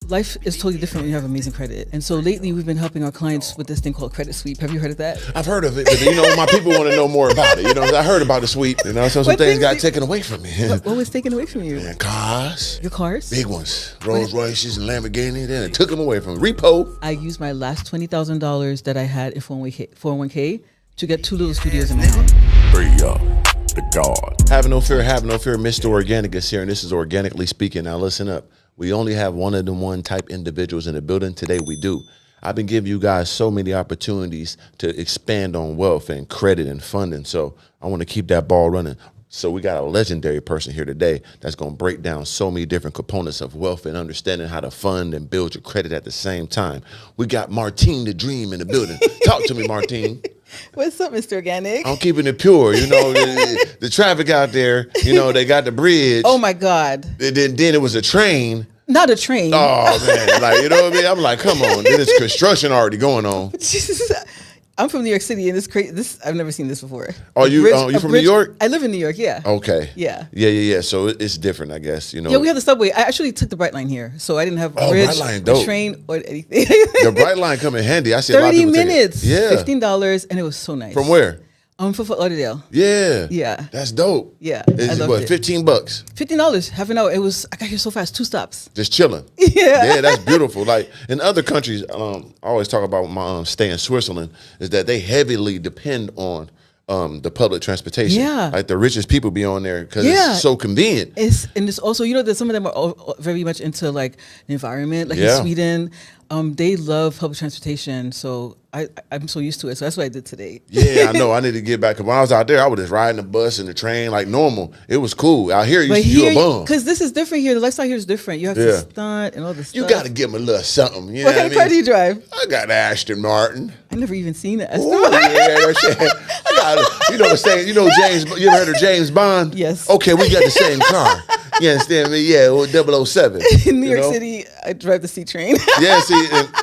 life is totally different when you have amazing credit. And so lately we've been helping our clients with this thing called credit sweep. Have you heard of that? I've heard of it, but my people want to know more about it. I heard about the sweep, so some things got taken away from me. What was taken away from you? Man, cars. Your cars? Big ones. Rolls-Royces and Lamborghini. Then it took them away from me. Repo. I used my last $20,000 that I had in 401k to get 2 little studios in my house. The God. Have no fear, Mr. Organik is here, and this is Organically Speaking. Now listen up. We only have one of them one type individuals in the building. Today we do. I've been giving you guys so many opportunities to expand on wealth and credit and funding. So I want to keep that ball running. So we got a legendary person here today that's going to break down so many different components of wealth and understanding how to fund and build your credit at the same time. We got Martine the Dream in the building. Talk to me, Martine. What's up, Mr. Organik? I'm keeping it pure. The traffic out there, they got the bridge. Oh, my God. Then it was a train. Not a train. Oh, man. You know what I mean? I'm like, come on. There's construction already going on. I'm from New York City, and it's crazy. I've never seen this before. You from New York? I live in New York, yeah. Okay. Yeah. Yeah. So it's different, I guess. Yeah, we have the subway. I actually took the Bright Line here, so I didn't have a bridge, a train, or anything. The Bright Line come in handy. I see 30 minutes, yeah. $15, and it was so nice. From where? From Fort Lauderdale. Yeah. Yeah. That's dope. Yeah. It's what, $15? $15, half an hour. I got here so fast, 2 stops. Just chilling. Yeah. Yeah, that's beautiful. Like in other countries, I always talk about my stay in Switzerland, is that they heavily depend on the public transportation. Yeah. Like the richest people be on there because it's so convenient. It's also, that some of them are all very much into like the environment, like in Sweden. They love public transportation, so I'm so used to it. So that's what I did today. Yeah, I know. I need to get back. Cause when I was out there, I was just riding the bus and the train like normal. It was cool. Out here, you a bum. Because this is different here. The lifestyle here is different. You have to stunt and all this stuff. You got to give them a little something. What kind of car do you drive? I got an Aston Martin. I never even seen it. Ooh, yeah, that shit. I got, the same. James. You ever heard of James Bond? Yes. Okay, we got the same car. You understand me? Yeah, 007. In New York City, I drive the C train.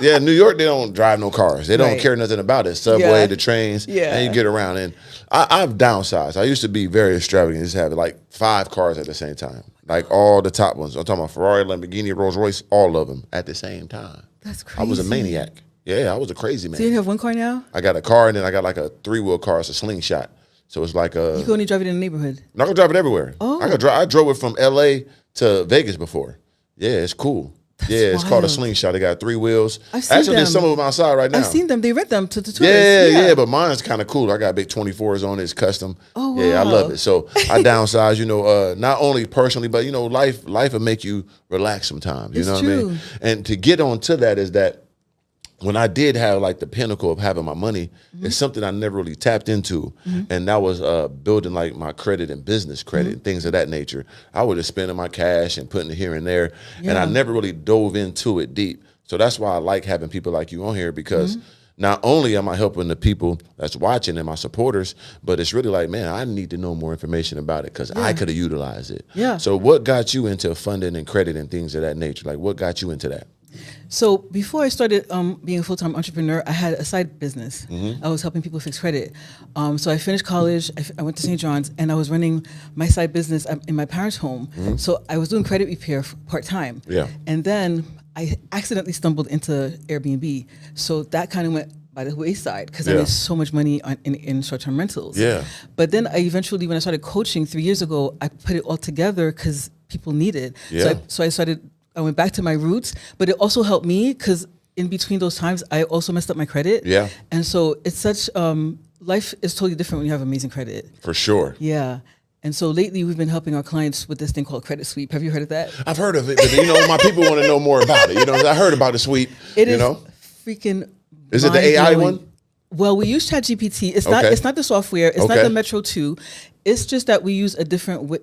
Yeah, New York, they don't drive no cars. They don't care nothing about it. Subway, the trains, and you get around. And I've downsized. I used to be very extravagant, just have like 5 cars at the same time. Like all the top ones. I'm talking about Ferrari, Lamborghini, Rolls-Royce, all of them at the same time. That's crazy. I was a maniac. Yeah, I was a crazy man. So you have one car now? I got a car, and then I got like a 3-wheel car. It's a slingshot. So it's like a... You can only drive it in the neighborhood? No, I can drive it everywhere. Oh. I drove it from L.A. to Vegas before. Yeah, it's cool. That's it's wild. called a slingshot. They got 3 wheels. I've seen Actually, there's some of them outside right now. I've seen them. They rent them to the tourists. Yeah, but mine's kind of cool. I got big 24s on it. It's custom. Oh, wow. Yeah, I love it. So I downsize, not only personally, but, life will make you relax sometimes. You know what I mean? And to get on to that is that when I did have like the pinnacle of having my money, it's something I never really tapped into. And that was building like my credit and business credit and things of that nature. I was just spending my cash and putting it here and there. Yeah. And I never really dove into it deep. So that's why I like having people like you on here, because not only am I helping the people that's watching and my supporters, but it's really like, man, I need to know more information about it because I could have utilized it. Yeah. So what got you into funding and credit and things of that nature? Like what got you into that? So before I started being a full-time entrepreneur, I had a side business. I was helping people fix credit. So I finished college, I went to St. John's, and I was running my side business in my parents' home. So I was doing credit repair part-time. Yeah. And then I accidentally stumbled into Airbnb. So that kind of went by the wayside because I made so much money in short-term rentals. Yeah. But then I eventually, when I started coaching 3 years ago, I put it all together because people need it. Yeah. I went back to my roots, but it also helped me because in between those times, I also messed up my credit. Yeah. And so it's such, life is totally different when you have amazing credit. For sure. Yeah. And so lately we've been helping our clients with this thing called credit sweep. Have you heard of that? I've heard of it, but my people want to know more about it. I heard about the sweep. It is freaking Is it the AI one? Well, we use ChatGPT. It's not the software. It's not the Metro 2. It's just that we use a different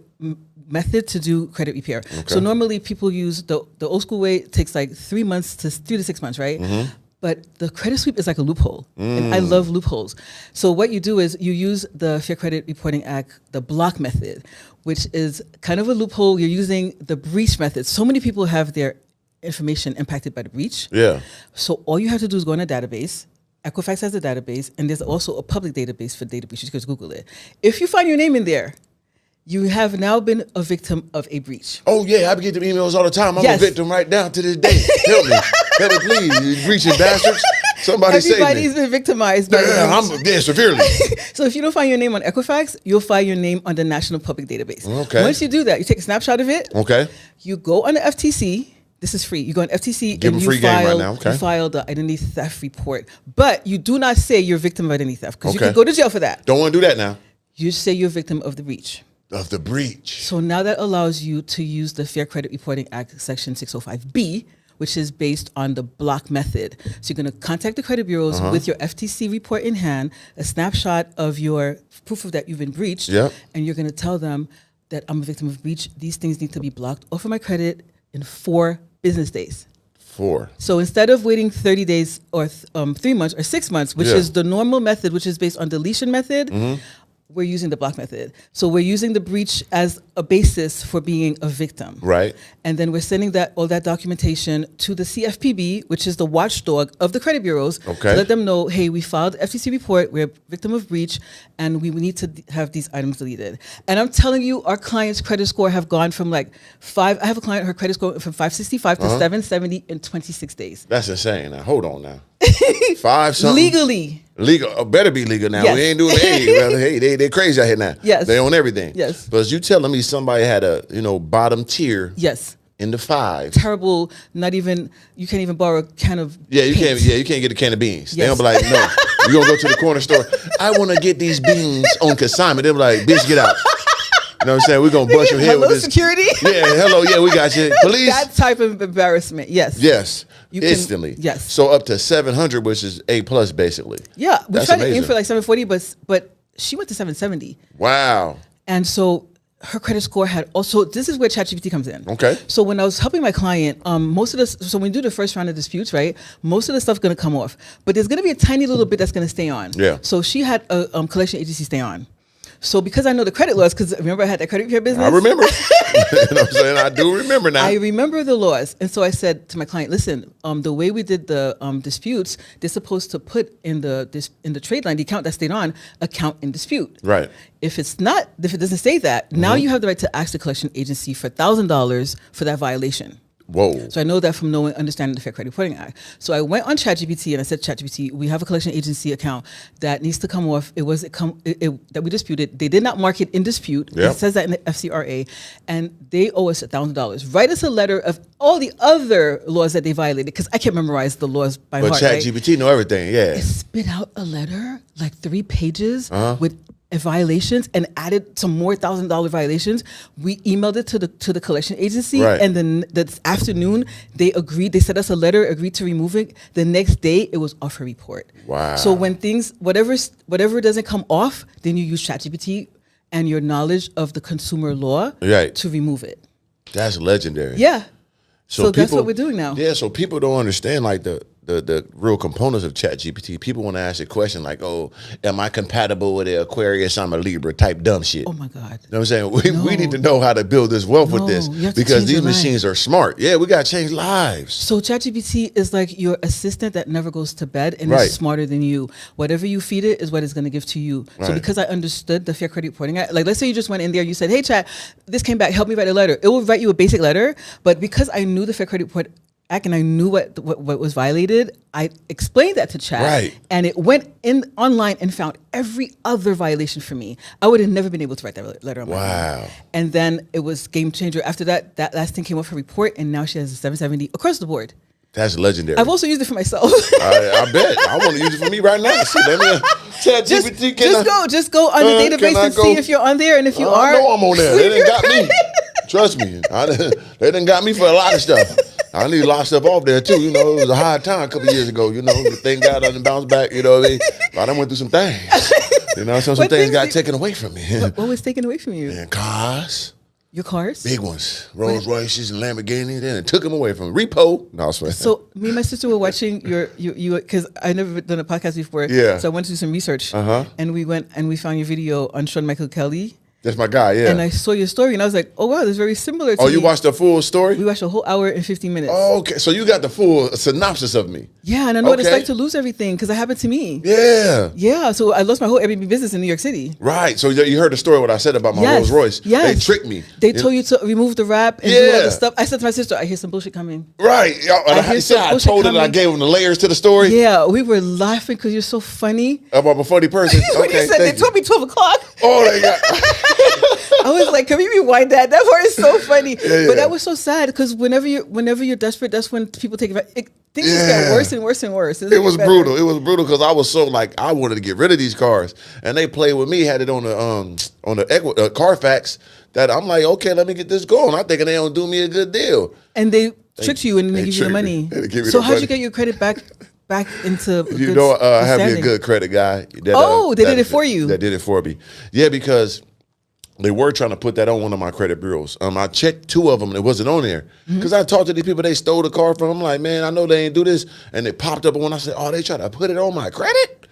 method to do credit repair. Okay. So normally people use the old school way. It takes like 3 months to 3 to 6 months, right? But the credit sweep is like a loophole. And I love loopholes. So what you do is you use the Fair Credit Reporting Act, the block method, which is kind of a loophole. You're using the breach method. So many people have their information impacted by the breach. Yeah. So all you have to do is go in a database. Equifax has a database, and there's also a public database for data breaches. You can just Google it. If you find your name in there, You have now been a victim of a breach. Oh, yeah, I get the emails all the time. I'm a victim right now to this day. Help me, please. You breaching bastards. Somebody save me. Everybody's been victimized by severely. So if you don't find your name on Equifax, you'll find your name on the National Public Database. Okay. Once you do that, you take a snapshot of it. Okay. You go on the FTC. This is free. You go on FTC Give and you file the identity theft report. But you do not say you're a victim of identity theft because you can go to jail for that. Don't want to do that now. You say you're a victim of the breach. Of the breach. So now that allows you to use the Fair Credit Reporting Act, Section 605B, which is based on the block method. So you're going to contact the credit bureaus with your FTC report in hand, a snapshot of your proof of that you've been breached, and you're going to tell them that I'm a victim of breach. These things need to be blocked off of my credit in 4 business days. 4. So instead of waiting 30 days or 3 months or 6 months, which is the normal method, which is based on deletion method, we're using the block method. So we're using the breach as a basis for being a victim. Right. And then we're sending all that documentation to the CFPB, which is the watchdog of the credit bureaus, to let them know, hey, we filed FTC report, we're a victim of breach, and we need to have these items deleted. And I'm telling you, our client's credit score have gone from like 5, I have a client, her credit score from 565 to 770 in 26 days. That's insane. Now, hold on now. 5 something? Legal, better be legal now. Yes. We ain't doing hey, they crazy out here now. Yes. They own everything. Yes. But you telling me somebody had a, bottom tier in the 5. Terrible, not even, you can't even borrow a can of paint. You can't get a can of beans. They don't be like, no, you gonna go to the corner store. I wanna get these beans on consignment. They'll be like, bitch, get out. You know what I'm saying? We're going to bust your head with this. Security? Yeah, hello, we got you. Police? That type of embarrassment, yes. Yes, instantly. Yes. So up to 700, which is A+, basically. Yeah, we tried to aim for like 740, but she went to 770. Wow. And so her credit score had also, this is where ChatGPT comes in. Okay. So when I was helping my client, most of this, so when we do the first round of disputes, right, most of the stuff's going to come off. But there's going to be a tiny little bit that's going to stay on. Yeah. So she had a collection agency stay on. So because I know the credit laws, because remember I had that credit repair business? I remember. You know what I'm saying? I do remember now. I remember the laws. And so I said to my client, listen, the way we did the disputes, they're supposed to put in the trade line, the account that stayed on, account in dispute. Right. If it doesn't say that, now you have the right to ask the collection agency for $1,000 for that violation. Whoa. So I know that from understanding the Fair Credit Reporting Act. So I went on ChatGPT and I said, ChatGPT, we have a collection agency account that needs to come off. That we disputed. They did not mark it in dispute. Yep. It says that in the FCRA. And they owe us $1,000. Write us a letter of all the other laws that they violated, because I can't memorize the laws by heart. But ChatGPT know everything, yeah. It spit out a letter, like 3 pages with violations, and added some more $1,000 violations. We emailed it to the collection agency, and then the afternoon they agreed. They sent us a letter, agreed to remove it. The next day it was off her report. Wow. So when whatever doesn't come off, then you use ChatGPT and your knowledge of the consumer law to remove it. That's legendary. Yeah. So people, that's what we're doing now. Yeah. So people don't understand like the real components of ChatGPT. People want to ask a question like, oh, am I compatible with an Aquarius? I'm a Libra type dumb shit. Oh my God. You know what I'm saying? We need to know how to build this wealth with this, because these machines are smart. Yeah, we got to change lives. So ChatGPT is like your assistant that never goes to bed and is smarter than you. Whatever you feed it is what it's going to give to you. So because I understood the Fair Credit Reporting Act, like let's say you just went in there, you said, hey Chat, this came back, help me write a letter. It will write you a basic letter, but because I knew the Fair Credit Report Act and I knew what was violated, I explained that to Chat, and it went in online and found every other violation for me. I would have never been able to write that letter on my own. And then it was game changer. After that last thing came off her report, and now she has a 770 across the board. That's legendary. I've also used it for myself. I bet. I want to use it for me right now. See, let me ChatGPT. Just go on the database and see if you're on there, and if you are, I know I'm on there. They done got me. Trust me. They done got me for a lot of stuff. I need a lot of stuff off there too. It was a hard time a couple years ago. The thing got on and bounced back. I done went through some things. Some things got taken away from me. What was taken away from you? And cars. Your cars? Big ones. Rolls-Royces and Lamborghini. Then it took them away from me. Repo. No, I swear. So me and my sister were watching you because I never done a podcast before. Yeah. So I went to do some research. And we went and we found your video on Sean Michael Kelly. That's my guy, yeah. And I saw your story, and I was like, oh, wow, this is very similar to you watched the full story? We watched a whole hour and 15 minutes. Oh, okay. So you got the full synopsis of me. Yeah, and I know what it's like to lose everything, because it happened to me. Yeah. Yeah, so I lost my whole Airbnb business in New York City. Right. So you heard the story, what I said about my Rolls-Royce. Yes. They tricked me. They told you to remove the wrap and do all the stuff. I said to my sister, I hear some bullshit coming. Right. I told her that I gave them the layers to the story. Yeah, we were laughing because you're so funny. I'm a funny person. When you said they told me 12 o'clock. Oh, they got... I was like, can we rewind that? That part is so funny. But that was so sad, because whenever you're desperate, that's when people take it. Things just get worse and worse and worse. It was brutal. It was brutal because I was so like, I wanted to get rid of these cars, and they played with me. Had it on the Carfax that I'm like, okay, let me get this going. I'm thinking they don't do me a good deal, and they tricked you and then they give you the money. So how'd you get your credit back into? I have me a good credit guy. They did it for you. That did it for me. Yeah, because they were trying to put that on one of my credit bureaus. I checked 2 of them, and it wasn't on there. Because I talked to these people, they stole the car from them. I'm like, man, I know they ain't do this. And it popped up when I said, oh, they trying to put it on my credit?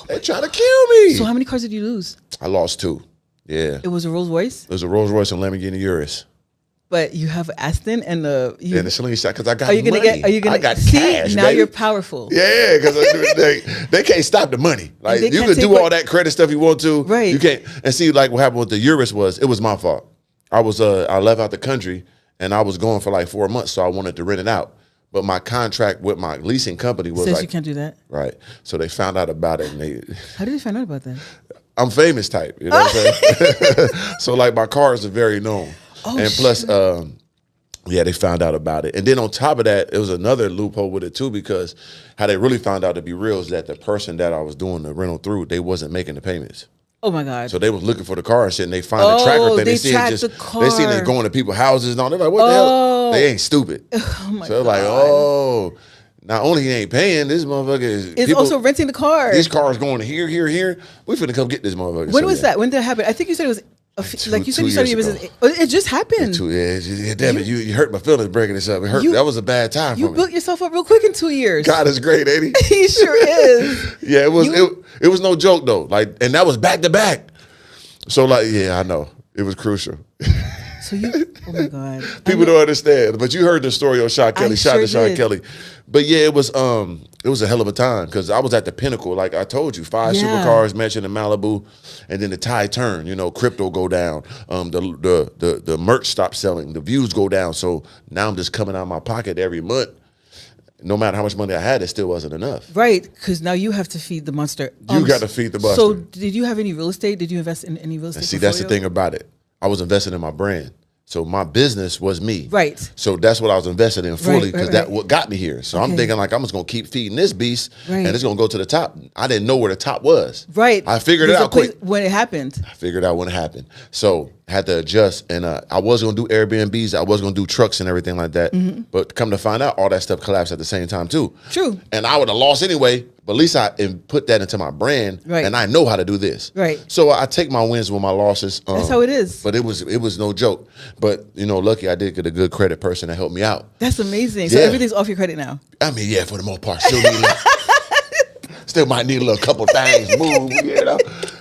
They trying to kill me. So how many cars did you lose? I lost 2. Yeah. It was a Rolls-Royce? It was a Rolls-Royce and Lamborghini and Rolls-Royce. But you have Aston and the slingshot, because I got money. I got cash, now baby. You're powerful. Yeah, because they can't stop the money. Like, you can do all that credit stuff you want to. Right. You can't. And see, like what happened with the Urus it was my fault. I left out the country, and I was going for like 4 months, so I wanted to rent it out. But my contract with my leasing company was says you can't do that. Right. So they found out about it, and How did they find out about that? I'm famous type, you know what I'm saying? So like my cars are very known. Oh, and plus, they found out about it. And then on top of that, it was another loophole with it too, because how they really found out to be real is that the person that I was doing the rental through, they wasn't making the payments. Oh my God. So they was looking for the car and shit, and they find the tracker thing. They see the car. They seen it going to people's houses and all. They're like, what the hell? They ain't stupid. Oh my God. So they're like, not only he ain't paying, this motherfucker is also renting the car. These cars going here. We finna come get this motherfucker. When was that? When did that happen? I think you said it was you said you started your business. It just happened. Damn it, you hurt my feelings breaking this up. It hurt. That was a bad time for me. You built yourself up real quick in 2 years. God is great, ain't he? He sure is. Yeah, it was. It was no joke though. Like, and that was back to back. So like, yeah, I know it was crucial. So oh my God. People don't understand, but you heard the story on Sean Kelly. Shout out to Sean Kelly. But yeah, it was a hell of a time, because I was at the pinnacle. Like I told you, 5 supercars mentioned in Malibu, and then the tide turned. Crypto go down. The merch stopped selling. The views go down. So now I'm just coming out of my pocket every month. No matter how much money I had, it still wasn't enough. Right, because now you have to feed the monster. You got to feed the monster. So did you have any real estate? Did you invest in any real estate? See, that's the thing about it. I was investing in my brand. So my business was me. Right. So that's what I was invested in fully, because that's what got me here. So I'm thinking like, I'm just going to keep feeding this beast, and it's going to go to the top. I didn't know where the top was. Right. I figured it out quick. When it happened. I figured out when it happened. So I had to adjust, and I was going to do Airbnbs. I was going to do trucks and everything like that. But come to find out, all that stuff collapsed at the same time too. True. And I would have lost anyway. But at least I put that into my brand, and I know how to do this. Right. So I take my wins with my losses. That's how it is. But it was no joke. But lucky I did get a good credit person to help me out. That's amazing. So everything's off your credit now. I mean, yeah, for the most part, still might need a little couple things moved,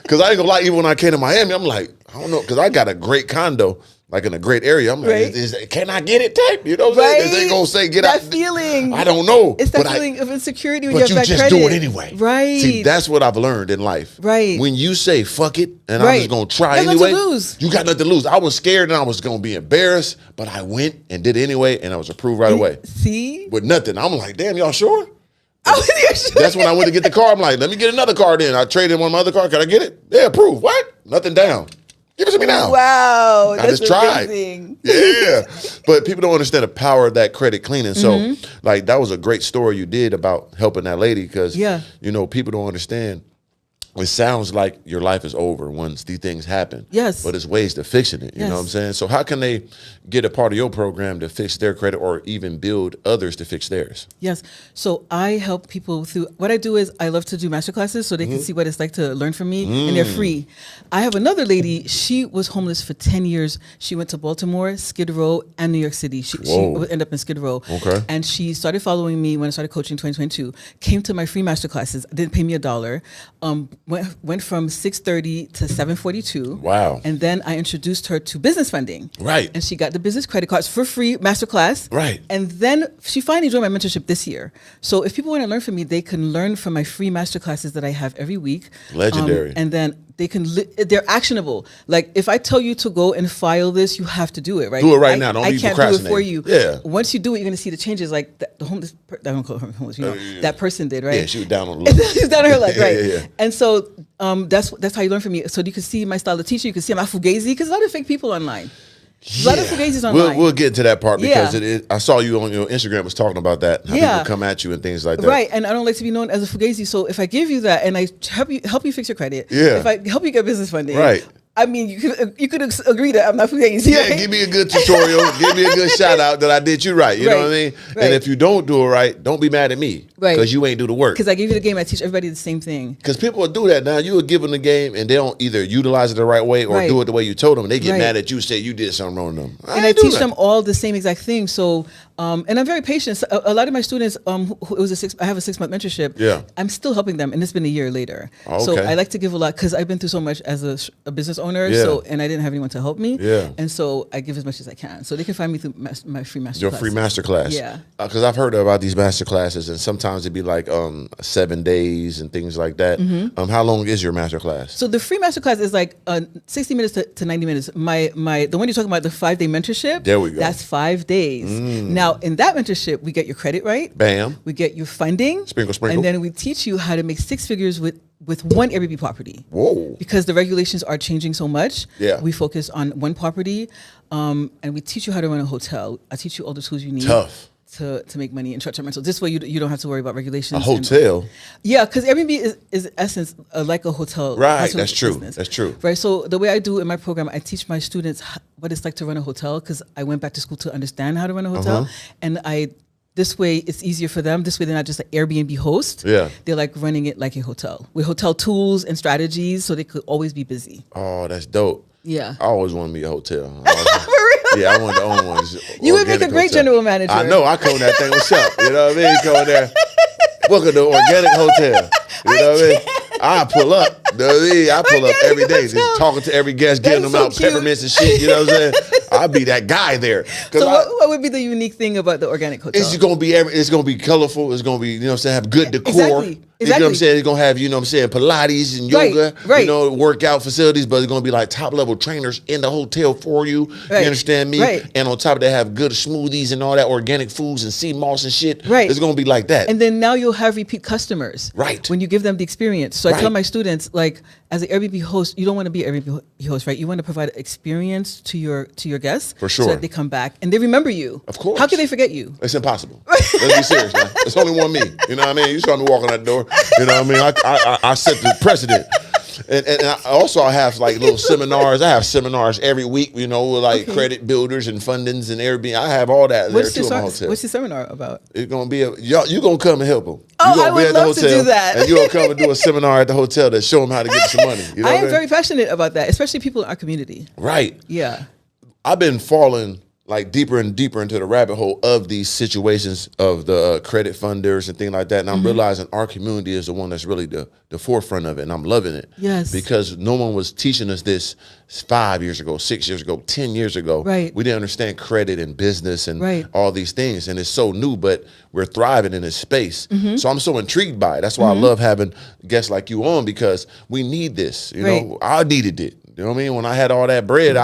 Because I ain't gonna lie, even when I came to Miami, I'm like, I don't know, because I got a great condo. Like in a great area, I'm like, can I get it type? You know what I'm saying? They gonna say get out. That feeling. I don't know. It's that feeling of insecurity when you have that credit. But you just do it anyway. Right. See, that's what I've learned in life. Right. When you say fuck it, and I'm just gonna try anyway. You got nothing to lose. You got nothing to lose. I was scared and I was gonna be embarrassed, but I went and did it anyway, and I was approved right away. See? With nothing. I'm like, damn, y'all sure? You're sure? That's when I went to get the car. I'm like, let me get another car then. I traded in one of my other car. Can I get it? Yeah, approved. What? Nothing down. Give it to me now. Wow, I just tried. Yeah, but people don't understand the power of that credit cleaning. So, like, that was a great story you did about helping that lady, because, people don't understand. It sounds like your life is over once these things happen. Yes. But it's ways to fixing it. You know what I'm saying? So how can they get a part of your program to fix their credit, or even build others to fix theirs? Yes. So I help people through, what I do is I love to do masterclasses so they can see what it's like to learn from me, and they're free. I have another lady, she was homeless for 10 years. She went to Baltimore, Skid Row, and New York City. She ended up in Skid Row. Okay. And she started following me when I started coaching in 2022, came to my free masterclasses, didn't pay me $1. went from 630 to 742. Wow. And then I introduced her to business funding. Right. And she got the business credit cards for free, Masterclass. Right. And then she finally joined my mentorship this year. So if people want to learn from me, they can learn from my free masterclasses that I have every week. Legendary. And then they can, they're actionable. Like if I tell you to go and file this, you have to do it, right? Do it right now. Don't I be can't do it for you. Yeah. Once you do it, you're going to see the changes. Like the homeless, I don't call her homeless, that person did, right? Yeah, she was down on the luck. She was down on her luck, right? Yeah. And so that's how you learn from me. So you can see my style of teaching. You can see my fugazi, because a lot of fake people online. A lot of fugazis online. We'll get to that part because I saw you on your Instagram was talking about that. How people come at you and things like that. Right, and I don't like to be known as a fugazi. So if I give you that and I help you fix your credit, if I help you get business funding, right. I mean, you could agree that I'm not fugazi. Yeah, right? Give me a good tutorial. Give me a good shout out that I did you right. You know what I mean? Right. And if you don't do it right, don't be mad at me. Right. Because you ain't do the work. Because I give you the game, I teach everybody the same thing. Because people will do that now. You will give them the game and they don't either utilize it the right way or do it the way you told them. And they get mad at you, say you did something wrong to them. I teach them all the same exact thing. So, and I'm very patient. So a lot of my students, I have a 6-month mentorship. Yeah. I'm still helping them, and it's been a year later. Okay. So I like to give a lot because I've been through so much as a business owner. Yeah. So, and I didn't have anyone to help me. Yeah. And so I give as much as I can. So they can find me through my free masterclass. Your free masterclass. Yeah. Because I've heard about these masterclasses, and sometimes it'd be like 7 days and things like that. Mm-hmm. How long is your masterclass? So the free masterclass is like 60 minutes to 90 minutes. The one you're talking about, the 5-day mentorship. There we go. That's 5 days. Now in that mentorship, we get your credit right. Bam. We get your funding. Sprinkle. And then we teach you how to make 6 figures with one Airbnb property. Whoa. Because the regulations are changing so much. Yeah. We focus on one property, and we teach you how to run a hotel. I teach you all the tools you need. Tough. To make money in short-term rental. This way you don't have to worry about regulations. A hotel? Yeah, because Airbnb is in essence like a hotel. Right, that's true. Business. That's true. Right, so the way I do in my program, I teach my students what it's like to run a hotel because I went back to school to understand how to run a hotel. And this way it's easier for them. This way they're not just an Airbnb host. Yeah. They're like running it like a hotel with hotel tools and strategies so they could always be busy. Oh, that's dope. Yeah. I always want to be a hotel. Yeah, I want to own one. You would make a great general manager. I know. I come that thing. What's up? You know what I mean? Come there. Welcome to Organik Hotel. You know what I mean? I pull up. You know what I mean? I pull up every day, just talking to every guest, giving them out peppermints and shit. You know what I'm saying? I'll be that guy there. So what would be the unique thing about the Organik Hotel? It's gonna be it's gonna be colorful. It's gonna be, you know what I'm saying, have good decor. Exactly. You know what I'm saying? It's gonna have, you know what I'm saying, Pilates and yoga, you know, workout facilities, but it's gonna be like top level trainers in the hotel for you. Right. You understand me? Right. And on top of that, have good smoothies and all that organic foods and sea moss and shit. Right. It's gonna be like that. And then now you'll have repeat customers. Right. When you give them the experience. So I tell my students, like, as an Airbnb host, you don't want to be an Airbnb host, right? You want to provide experience to your guests. For sure. So that they come back and they remember you. Of course. How can they forget you? It's impossible. Let's be serious, man. It's only one me. You know what I mean? You saw me walking that door. You know what I mean? I set the precedent. And I have like little seminars. I have seminars every week, you know, with like credit builders and fundings and Airbnb. I have all that there too in my hotel. What's your seminar about? It's going to be you're going to come and help them. Oh, I would love to do that. And you're going to come and do a seminar at the hotel to show them how to get some money. You know I am very passionate about that, especially people in our community. Right. Yeah. I've been falling like deeper and deeper into the rabbit hole of these situations of the credit funders and things like that. And I'm realizing our community is the one that's really the forefront of it. And I'm loving it. Yes. Because no one was teaching us this 5 years ago, 6 years ago, 10 years ago. Right. We didn't understand credit and business and all these things. And it's so new, but we're thriving in this space. So I'm so intrigued by it. That's why I love having guests like you on, because we need this. You know, I needed it. You know what I mean? When I had all that bread,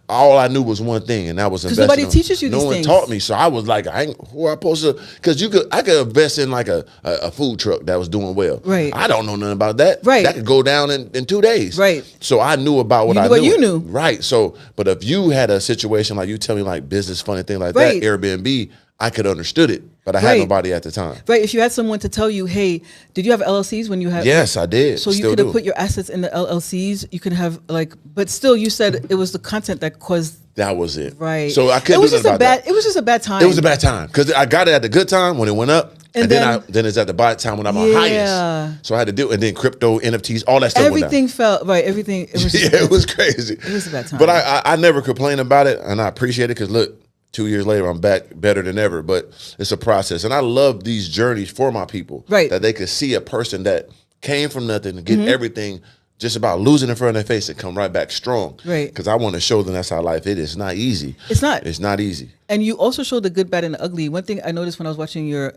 all I knew was one thing, and that was investing. Because nobody teaches you these things. No one taught me, so I was like, who am I supposed to? Because I could invest in like a food truck that was doing well. Right. I don't know nothing about that. Right. That could go down in 2 days. Right. So I knew about what I knew. What you knew. Right. So, but if you had a situation like you tell me, like business, funny thing like that, Airbnb, I could understood it, but I had nobody at the time. Right. If you had someone to tell you, hey, did you have LLCs when you had? Yes, I did. So you could have put your assets in the LLCs. You could have but still, you said it was the content that caused. That was it. Right. So I couldn't do nothing about that. It was just a bad time. It was a bad time because I got it at the good time when it went up. And then it's at the bad time when I'm on highest. So I had to do it. And then crypto, NFTs, all that stuff everything fell, right, everything. It was it was crazy. It was a bad time. But I never complain about it, and I appreciate it because, look, 2 years later, I'm back better than ever. But it's a process. And I love these journeys for my people. Right. That they could see a person that came from nothing to get everything, just about losing in front of their face and come right back strong. Right. Because I want to show them that's how life is. It's not easy. It's not. It's not easy. And you also show the good, bad, and the ugly. One thing I noticed when I was watching your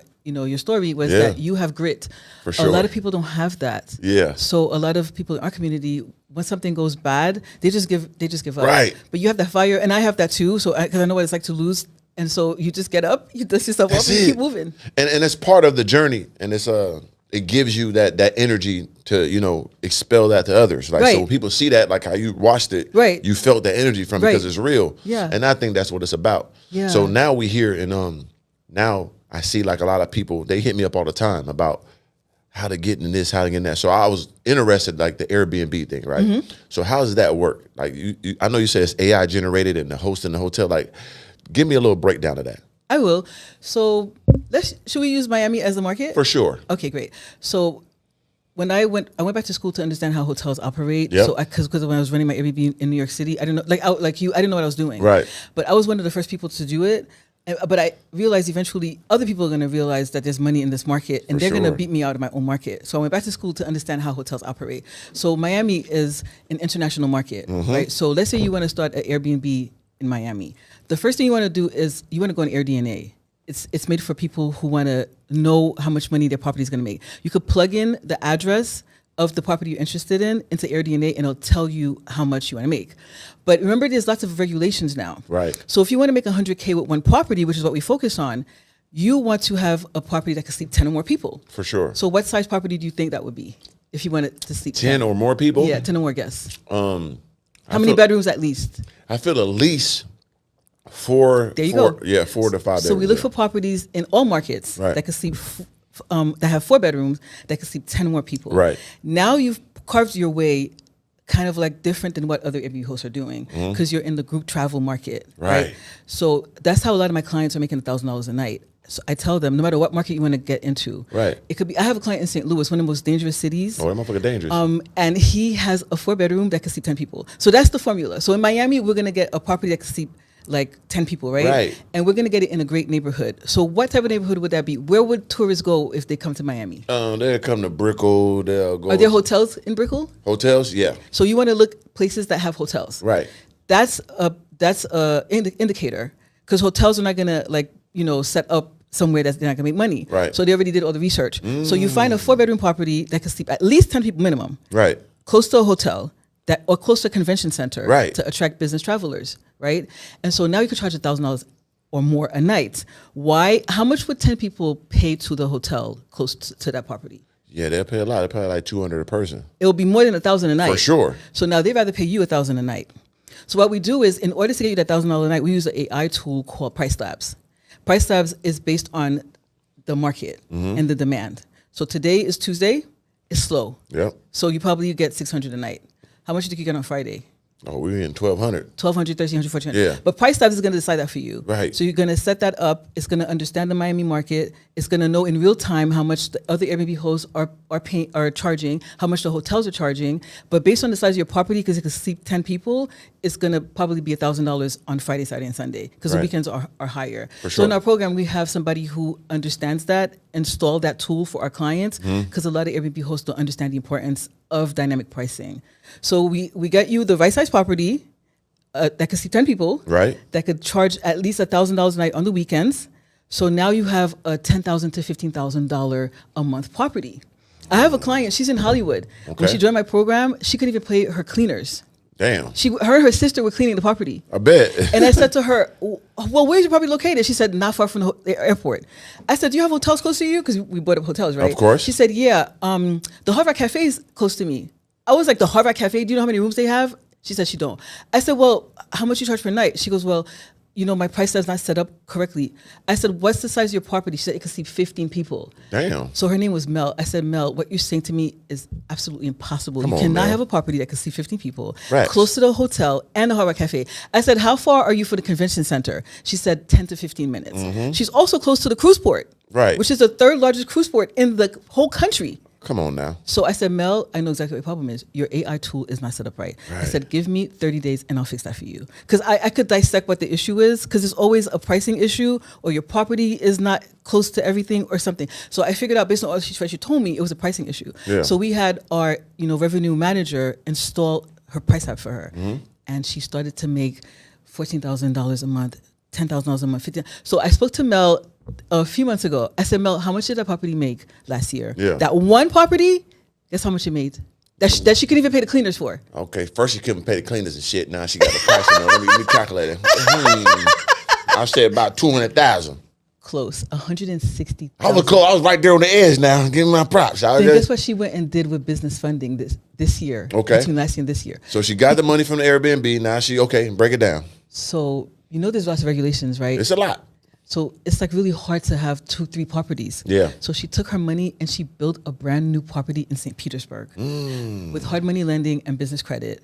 story was that you have grit. For sure. A lot of people don't have that. Yeah. So a lot of people in our community, when something goes bad, they just give up. Right. But you have that fire, and I have that too. So because I know what it's like to lose. And so you just get up, you dust yourself off, and you keep moving. And it's part of the journey, and it gives you that energy to expel that to others. Like so when people see that, like how you watched it, you felt the energy from it because it's real. Yeah. And I think that's what it's about. Yeah. So now we hear, and now I see like a lot of people, they hit me up all the time about how to get in this, how to get in that. So I was interested, like the Airbnb thing, right? Mm-hmm. So how does that work? Like I know you said it's AI generated and the host in the hotel. Like, give me a little breakdown of that. I will. So should we use Miami as the market? For sure. Okay, great. So when I went back to school to understand how hotels operate. Yep. So because when I was running my Airbnb in New York City, I didn't know, like you, I didn't know what I was doing. Right. But I was one of the first people to do it. But I realized eventually other people are going to realize that there's money in this market, and they're going to beat me out of my own market. So I went back to school to understand how hotels operate. So Miami is an international market, right? So let's say you want to start an Airbnb in Miami. The first thing you want to do is you want to go on AirDNA. It's made for people who want to know how much money their property is going to make. You could plug in the address of the property you're interested in into AirDNA, and it'll tell you how much you want to make. But remember, there's lots of regulations now. Right. So if you want to make $100K with one property, which is what we focus on, you want to have a property that can sleep 10 or more people. For sure. So what size property do you think that would be if you wanted to sleep 10 or more people? Yeah, 10 or more guests. How many bedrooms at least? I feel at least 4. There you go. Yeah, 4 to 5 bedrooms. So we look for properties in all markets that can sleep, that have 4 bedrooms, that can sleep 10 more people. Right. Now you've carved your way kind of like different than what other Airbnb hosts are doing because you're in the group travel market. Right. So that's how a lot of my clients are making $1,000 a night. So I tell them, no matter what market you want to get into, it could be. I have a client in St. Louis, one of the most dangerous cities. Oh, that motherfucker dangerous. And he has a 4-bedroom that can sleep 10 people. So that's the formula. So in Miami, we're gonna get a property that can sleep like 10 people, right? Right. And we're gonna get it in a great neighborhood. So what type of neighborhood would that be? Where would tourists go if they come to Miami? They'll come to Brickell. They'll go. Are there hotels in Brickell? Hotels, yeah. So you want to look places that have hotels. Right. That's a indicator because hotels are not gonna set up somewhere that's they're not gonna make money. Right. So they already did all the research. So you find a 4-bedroom property that can sleep at least 10 people minimum. Right. Close to a hotel or close to a convention center. Right. To attract business travelers. Right. And so now you could charge $1,000 or more a night. Why? How much would 10 people pay to the hotel close to that property? Yeah, they'll pay a lot. They'll pay like $200 a person. It will be more than $1,000 a night. For sure. So now they'd rather pay you $1,000 a night. So what we do is, in order to get you that $1,000 a night, we use an AI tool called PriceLabs. PriceLabs is based on the market and the demand. So today is Tuesday. It's slow. Yep. So you probably get $600 a night. How much do you think you get on Friday? Oh, we're in 1,200. 1,200, 1,300, 1,400. Yeah. But PriceLabs is going to decide that for you. Right. So you're going to set that up. It's going to understand the Miami market. It's going to know in real time how much the other Airbnb hosts are charging, how much the hotels are charging. But based on the size of your property, because it can sleep 10 people, it's going to probably be $1,000 on Friday, Saturday, and Sunday because the weekends are higher. For sure. So in our program, we have somebody who understands that, install that tool for our clients because a lot of Airbnb hosts don't understand the importance of dynamic pricing. So we get you the right size property that could sleep 10 people, right? That could charge at least $1,000 a night on the weekends. So now you have a $10,000 to $15,000 a month property. I have a client, she's in Hollywood. Okay. When she joined my program, she couldn't even pay her cleaners. Damn. Her and her sister were cleaning the property. I bet. And I said to her, well, where's your property located? She said, not far from the airport. I said, do you have hotels close to you? Because we bought up hotels, right? Of course. She said, yeah, the Hard Rock Cafe is close to me. I was like, the Hard Rock Cafe, do you know how many rooms they have? She said she don't. I said, well, how much you charge per night? She goes, well, my price is not set up correctly. I said, what's the size of your property? She said, it can sleep 15 people. Damn. So her name was Mel. I said, Mel, what you're saying to me is absolutely impossible. Come you on, cannot Mel. have a property that can sleep 15 people. Right. Close to the hotel and the Hard Rock Cafe. I said, how far are you from the convention center? She said 10 to 15 minutes. She's also close to the cruise port. Right. Which is the 3rd largest cruise port in the whole country. Come on now. So I said, Mel, I know exactly what the problem is. Your AI tool is not set up right. I said, give me 30 days and I'll fix that for you. Because I could dissect what the issue is, because there's always a pricing issue, or your property is not close to everything or something. So I figured out, based on what she told me, it was a pricing issue. Yeah. So we had our revenue manager install her price app for her. And she started to make $14,000 a month, $10,000 a month, $15,000. So I spoke to Mel a few months ago. I said, Mel, how much did that property make last year? Yeah. That one property, guess how much it made? That she couldn't even pay the cleaners for. Okay, first she couldn't pay the cleaners and shit. Now she got the price in there. Let me calculate it. I said about 200,000. Close, 160,000. I was close. I was right there on the edge now. Give me my props. Guess what she went and did with business funding this year? Okay. Between last year and this year. So she got the money from the Airbnb. Now break it down. So there's lots of regulations, right? It's a lot. So it's like really hard to have 2-3 properties. Yeah. So she took her money and she built a brand new property in St. Petersburg with hard money lending and business credit.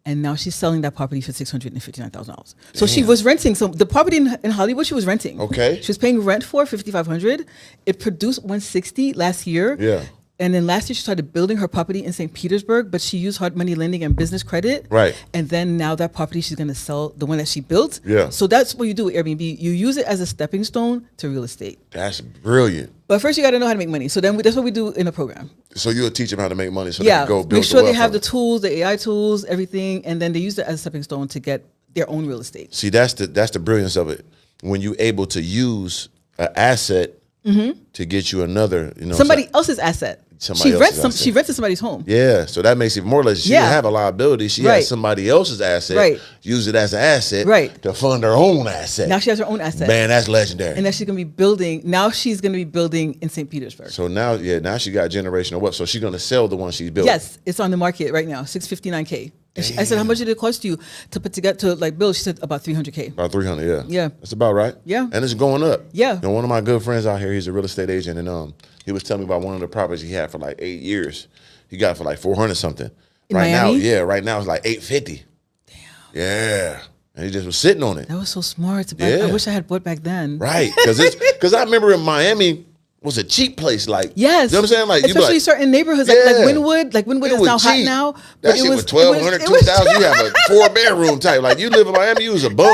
And now she's selling that property for $659,000. So she was renting. So the property in Hollywood, she was renting. Okay. She was paying rent for $5,500. It produced $160 last year. Yeah. And then last year she started building her property in St. Petersburg, but she used hard money lending and business credit. Right. And then now that property she's going to sell, the one that she built. Yeah. So that's what you do with Airbnb. You use it as a stepping stone to real estate. That's brilliant. But first you got to know how to make money. So then that's what we do in the program. So you'll teach them how to make money so they can go build make sure they have the tools, the AI tools, everything, and then they use it as a stepping stone to get their own real estate. See, that's the brilliance of it. When you're able to use an asset to get you another, somebody else's asset. She rented somebody's home. Yeah, so that makes it more or less. She didn't have a liability. She had somebody else's asset. Right. Use it as an asset. To fund her own asset. Now she has her own asset. Man, that's legendary. And now she's gonna be building. Now she's gonna be building in St. Petersburg. So now she got generational wealth. So she's gonna sell the one she's built. Yes, it's on the market right now. $659K. I said, how much did it cost you to put together to build? She said about $300K. About 300, yeah. Yeah. That's about right. Yeah. And it's going up. Yeah. And one of my good friends out here, he's a real estate agent, and he was telling me about one of the properties he had for like 8 years. He got it for like 400 something. In Miami? Right now it's like 850. Damn. Yeah. And he just was sitting on it. That was so smart. I wish I had bought back then. Right. Because I remember in Miami, was a cheap place, yes. You know what I'm saying? Like, especially certain neighborhoods, like Wynwood. Like Wynwood is now cheap. Hot now. That shit was $1,200, $2,000. You have a 4-bedroom type. Like, you live in Miami, you was a bum.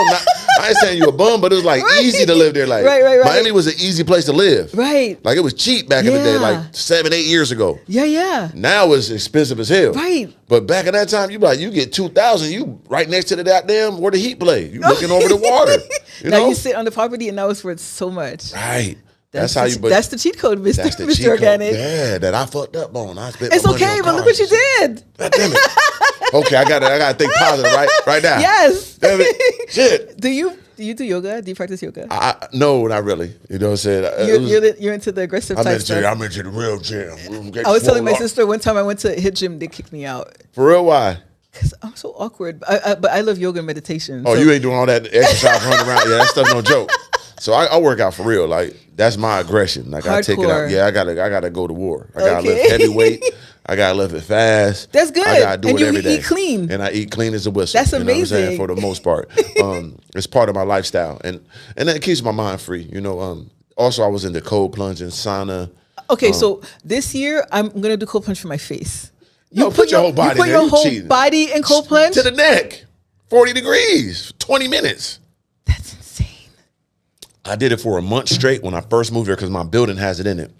I ain't saying you a bum, but it was like easy to live there. Like, right. Miami was an easy place to live. Right. Like, it was cheap back in the day, like 7-8 years ago. Yeah. Now it's expensive as hell. Right. But back in that time, you get $2,000, you right next to the goddamn where the heat play. You looking over the water. Now you sit on the property and now it's worth so much. Right. That's the cheat code, Mr. Organik. Yeah, that I fucked up on. It's okay, but look what you did. God damn it. Okay, I gotta think positive right now. Yes. Damn it. Shit. Do you do yoga? Do you practice yoga? No, not really. You know what I'm saying? You're into the aggressive type stuff. I'm into the real gym. I was telling my sister one time I went to a HIIT gym, they kicked me out. For real? Why? Because I'm so awkward. But I love yoga and meditation. Oh, so. You ain't doing all that exercise running around. Yeah, that stuff no joke. So I work out for real. Like, that's my aggression. Like, hardcore. I take it out. Yeah, I gotta go to war. I gotta lift heavy weight. I gotta lift it fast. That's good. I gotta do it every day. And you eat clean. And I eat clean as a whistle. That's amazing. You know what I'm saying? For the most part, it's part of my lifestyle, and that keeps my mind free. Also I was into cold plunging, sauna. Okay, so this year I'm gonna do cold plunge for my face. You put your whole body. You put your whole body in cold plunge to the neck, 40 degrees, 20 minutes. That's insane. I did it for a month straight when I first moved here because my building has it in it.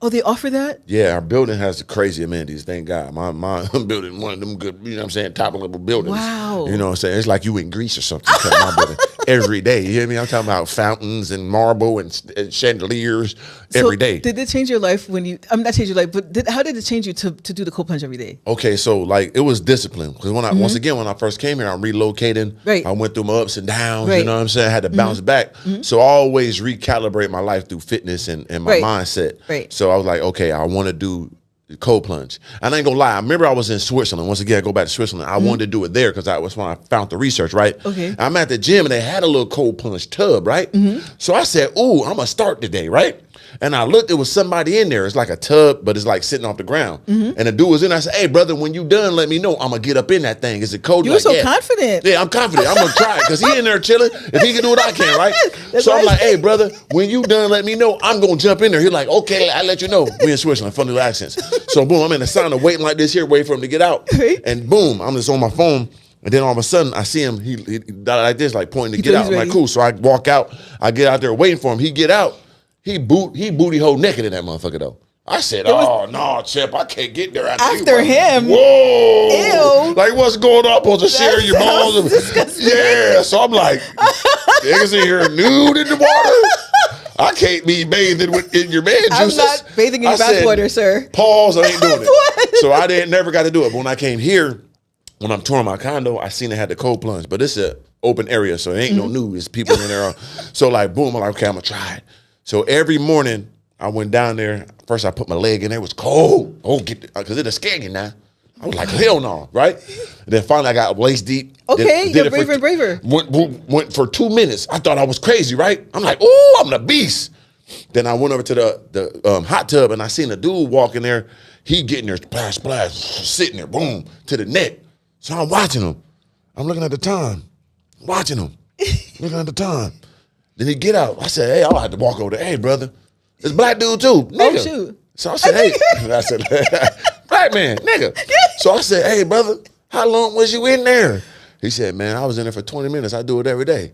Oh, they offer that? Yeah, our building has the crazy amenities. Thank God. My building, one of them good, you know what I'm saying, top level buildings. Wow. You know what I'm saying? It's like you in Greece or something. My building every day. You hear me? I'm talking about fountains and marble and chandeliers every day. Did it change your life when you? Not change your life, but how did it change you to do the cold plunge every day? Okay, so like it was discipline because once again when I first came here, I'm relocating. Right. I went through my ups and downs. Right. You know what I'm saying? I had to bounce back. So I always recalibrate my life through fitness and my mindset. Right. So I was like, okay, I want to do cold plunge. And I ain't gonna lie, I remember I was in Switzerland. Once again, I go back to Switzerland. I wanted to do it there because that was when I found the research, right? Okay. I'm at the gym and they had a little cold plunge tub, right? So I said, ooh, I'm gonna start today, right? And I looked, there was somebody in there. It's like a tub, but it's like sitting off the ground. And the dude was in there. I said, hey, brother, when you done, let me know. I'm going to get up in that thing. Is it cold? You were so confident. Yeah, I'm confident. I'm going to try it because he in there chilling. If he can do it, I can, right? So I'm like, hey, brother, when you done, let me know. I'm going to jump in there. He's like, okay, I'll let you know. We in Switzerland, funny little accents. So boom, I'm in the sauna waiting like this here, waiting for him to get out. And boom, I'm just on my phone. And then all of a sudden, I see him, he like this, like pointing to get out. I'm like, cool. So I walk out. I get out there waiting for him. He get out. He booty hole naked in that motherfucker though. I said, oh no, Chip, I can't get there after him. Whoa, ew! Like what's going on? I'm supposed to share your balls? Yeah, so I'm like, niggas in here nude in the water. I can't be bathing in your man juices. I'm not bathing in your bathwater, sir. Pause. I ain't doing it. So I never got to do it. But when I came here, when I'm touring my condo, I seen it had the cold plunge, but it's an open area, so it ain't no nude. It's people in there. So like, boom, I'm like, okay, I'm gonna try it. So every morning I went down there. First I put my leg in there. It was cold. Oh, because it'll scare you now. I was like, hell no, right? And then finally I got waist deep. Okay, you're braver and braver. Went for 2 minutes. I thought I was crazy, right? I'm like, oh, I'm the beast. Then I went over to the hot tub and I seen a dude walking there. He getting there, splash, splash, sitting there, boom, to the neck. So I'm watching him. I'm looking at the time. Watching him. Looking at the time. Then he get out. I said, hey, I'll have to walk over there. Hey, brother. It's a black dude too. Nigga. Oh, shoot. So I said, hey. I said, black man, nigga. So I said, hey, brother, how long was you in there? He said, man, I was in there for 20 minutes. I do it every day.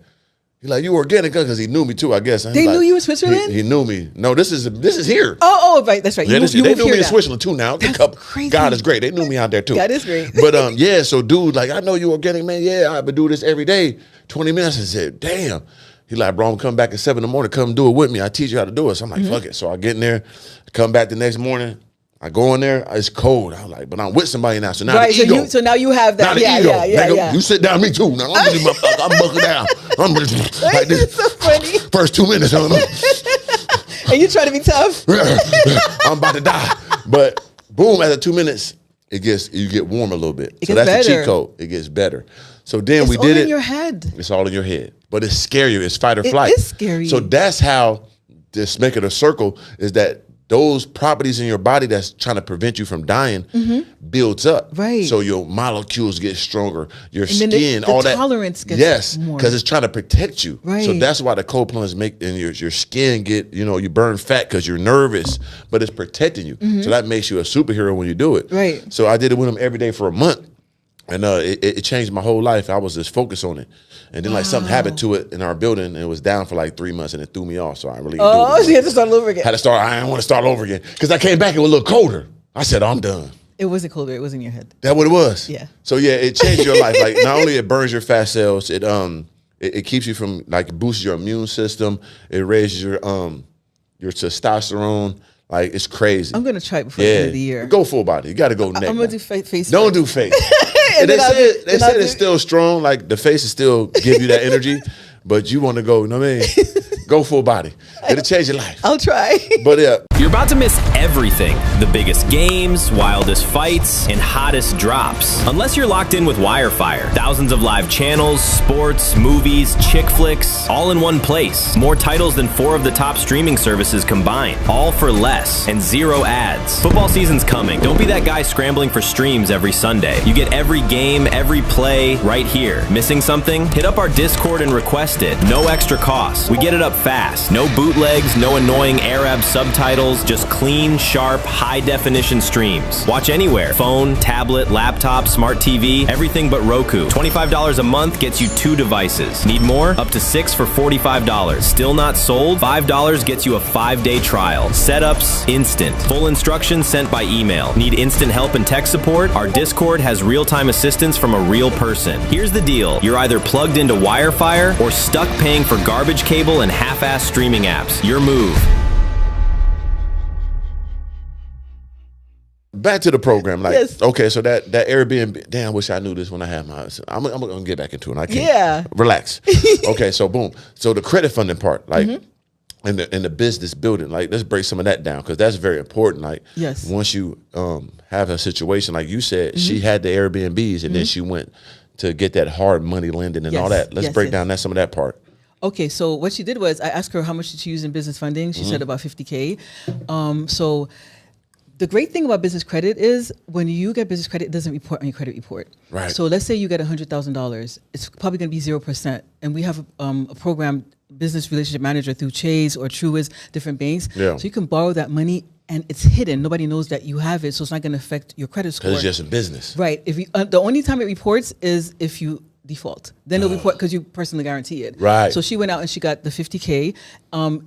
He's like, you Organik? Because he knew me too, I guess. They knew you in Switzerland? He knew me. No, this is here. Oh, right. That's right. Yeah, they knew me in Switzerland too now. That's crazy. God is great. They knew me out there too. God is great. But yeah, so dude, like, I know you Organik, man. Yeah, I've been doing this every day. 20 minutes. I said, damn. He like, bro, I'm coming back at 7 in the morning. Come do it with me. I teach you how to do it. So I'm like, fuck it. So I get in there, come back the next morning. I go in there. It's cold. I'm like, but I'm with somebody now. So now the ego. So now you have that. Now the ego. Nigga, you sit down, me too. Now I'm bucking down. I'm just like this. So funny. First 2 minutes, and you try to be tough. I'm about to die. But boom, after 2 minutes, you get warm a little bit. So that's better. the cheat code. It gets better. So then we did it. It's all in your head. It's all in your head. But it's scary. It's fight or flight. It is scary. So that's how this make it a circle is that those properties in your body that's trying to prevent you from dying builds up. Right. So your molecules get stronger, your skin, the all that. tolerance gets more. Because it's trying to protect you. Right. So that's why the cold plunge make and your skin get, you burn fat because you're nervous, but it's protecting you. So that makes you a superhero when you do it. Right. So I did it with him every day for a month. And it changed my whole life. I was just focused on it. And then like something happened to it in our building and it was down for like 3 months and it threw me off. So I really didn't do it. So you had to start all over again. I didn't want to start over again. Because I came back, it was a little colder. I said, I'm done. It wasn't colder, it was in your head. That what it was? Yeah. So yeah, it changed your life. Like not only it burns your fat cells, it keeps you from like it boosts your immune system, it raises your testosterone. Like it's crazy. I'm gonna try it before the end of the year. Go full body. You gotta go neck. I'm gonna do face. Don't do face. They said it's still strong. Like the face is still give you that energy, but you want to go. You know what I mean? Go full body. It'll change your life. I'll try. But yeah. You're about to miss everything. The biggest games, wildest fights, and hottest drops. Unless you're locked in with Wirefire. Thousands of live channels, sports, movies, chick flicks, all in one place. More titles than 4 of the top streaming services combined. All for less and 0 ads. Football season's coming. Don't be that guy scrambling for streams every Sunday. You get every game, every play right here. Missing something? Hit up our Discord and request it. No extra cost. We get it up fast. No bootlegs, no annoying Arab subtitles, just clean, sharp, high-definition streams. Watch anywhere. Phone, tablet, laptop, smart TV, everything but Roku. $25 a month gets you 2 devices. Need more? Up to 6 for $45. Still not sold? $5 gets you a 5-day trial. Setups, instant. Full instructions sent by email. Need instant help and tech support? Our Discord has real-time assistance from a real person. Here's the deal. You're either plugged into Wirefire or stuck paying for garbage cable and half-ass streaming apps. Your move. Back to the program. Like, yes. Okay, so that Airbnb, damn, I wish I knew this when I had my, I'm going to get back into it. I can't. Yeah. Relax. Okay, so boom. So the credit funding part, like, in the business building, like, let's break some of that down because that's very important. Like, yes. Once you have a situation, like you said, she had the Airbnbs and then she went to get that hard money lending and all that. Let's break down some of that part. Okay, so what she did was I asked her how much did she use in business funding. She said about $50K. So the great thing about business credit is when you get business credit, it doesn't report on your credit report. Right. So let's say you get $100,000. It's probably going to be 0%. And we have a program, business relationship manager through Chase or Truist, different banks. Yeah. So you can borrow that money and it's hidden. Nobody knows that you have it. So it's not going to affect your credit score. Because it's just a business. Right. If you, the only time it reports is if you default. Then it'll report because you personally guarantee it. Right. So she went out and she got the $50K.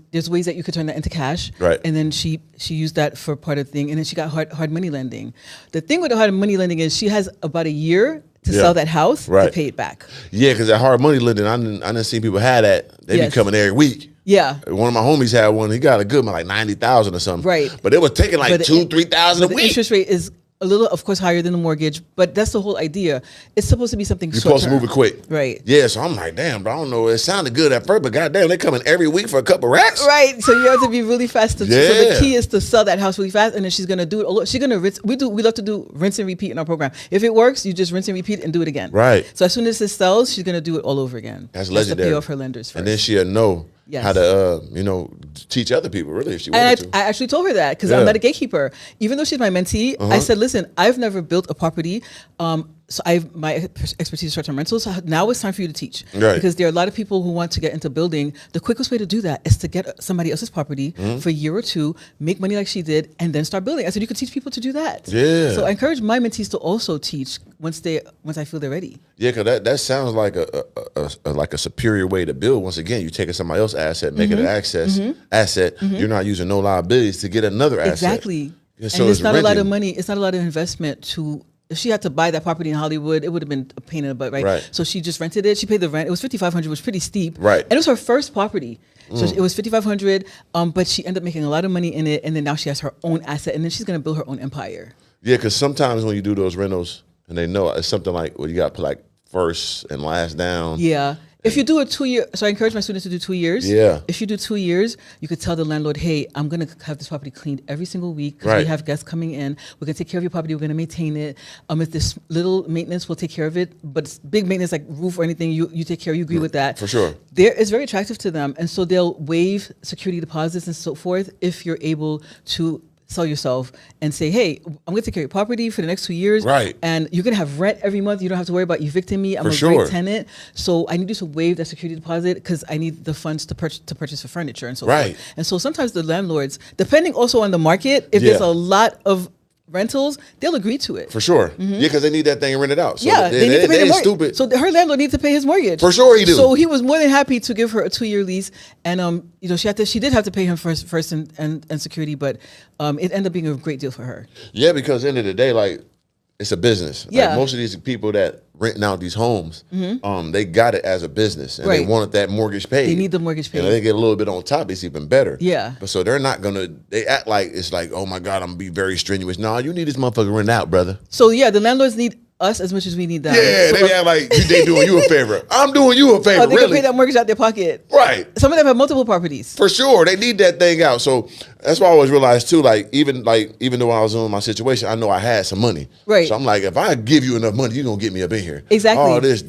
There's ways that you could turn that into cash. Right. And then she used that for part of the thing. And then she got hard money lending. The thing with the hard money lending is she has about a year to sell that house to pay it back. Yeah, because that hard money lending, I didn't see people had that. They be coming every week. Yeah. One of my homies had one. He got a good one, like 90,000 or something. Right. But it was taking like $2,000-3,000 a week. The interest rate is a little, of course, higher than the mortgage, but that's the whole idea. It's supposed to be something You're supposed to move it quick. Right. Yeah, so I'm like, damn, bro, I don't know. It sounded good at first, but goddamn, they coming every week for a couple racks. Right. So you have to be really fast. So the key is to sell that house really fast, and then she's going to do it. She's going to rinse. We love to do rinse and repeat in our program. If it works, you just rinse and repeat and do it again. Right. So as soon as it sells, she's going to do it all over again. That's legendary. That's to pay off her lenders first. And then she'll know how to, teach other people, really, if she wanted to. I actually told her that because I'm not a gatekeeper. Even though she's my mentee, I said, listen, I've never built a property. So my expertise is short-term rentals. So now it's time for you to teach. Right. Because there are a lot of people who want to get into building. The quickest way to do that is to get somebody else's property for a year or two, make money like she did, and then start building. I said, you could teach people to do that. Yeah. So I encourage my mentees to also teach once I feel they're ready. Yeah, because that sounds like a superior way to build. Once again, you're taking somebody else's asset, making it an asset. You're not using no liabilities to get another asset. Exactly. Yeah, so and it's not a lot of money. It's not a lot of investment to. If she had to buy that property in Hollywood, it would have been a pain in the butt, right? So she just rented it. She paid the rent. It was $5,500, which was pretty steep. Right. And it was her first property. So it was $5,500, but she ended up making a lot of money in it. And then now she has her own asset. And then she's going to build her own empire. Yeah, because sometimes when you do those rentals, and they know it's something like, well, you got to put like first and last down. Yeah. If you do a 2 year, so I encourage my students to do 2 years. Yeah. If you do 2 years, you could tell the landlord, hey, I'm going to have this property cleaned every single week because we have guests coming in. We're going to take care of your property. We're going to maintain it. If there's little maintenance, we'll take care of it. But it's big maintenance like roof or anything, you take care. You agree with that. For sure. It's very attractive to them. And so they'll waive security deposits and so forth if you're able to sell yourself and say, hey, I'm going to take care of your property for the next 2 years. Right. And you're going to have rent every month. You don't have to worry about evicting me. I'm a great tenant. So I need you to waive that security deposit because I need the funds to purchase the furniture and so forth. And so sometimes the landlords, depending also on the market, if there's a lot of rentals, they'll agree to it. For sure. Yeah, because they need that thing rented out. So they need to pay the mortgage. Stupid. So her landlord needs to pay his mortgage. For sure he do. So he was more than happy to give her a 2 year lease. And she did have to pay him first and security, but it ended up being a great deal for her. Yeah, because at the end of the day, like, it's a business. Yeah. Like most of these people that renting out these homes, they got it as a business and they wanted that mortgage paid. They need the mortgage paid. And they get a little bit on top, it's even better. Yeah. But so they're not they act like it's like, oh my God, I'm gonna be very strenuous. No, you need this motherfucker rent out, brother. So yeah, the landlords need us as much as we need them. Yeah, so they act like they doing you a favor. I'm doing you a favor, they can pay that mortgage out their pocket. Right. Some of them have multiple properties. For sure. They need that thing out. So that's why I always realized too, even though I was in my situation, I know I had some money. Right. So I'm like, if I give you enough money, you're gonna get me up in here. Exactly. All this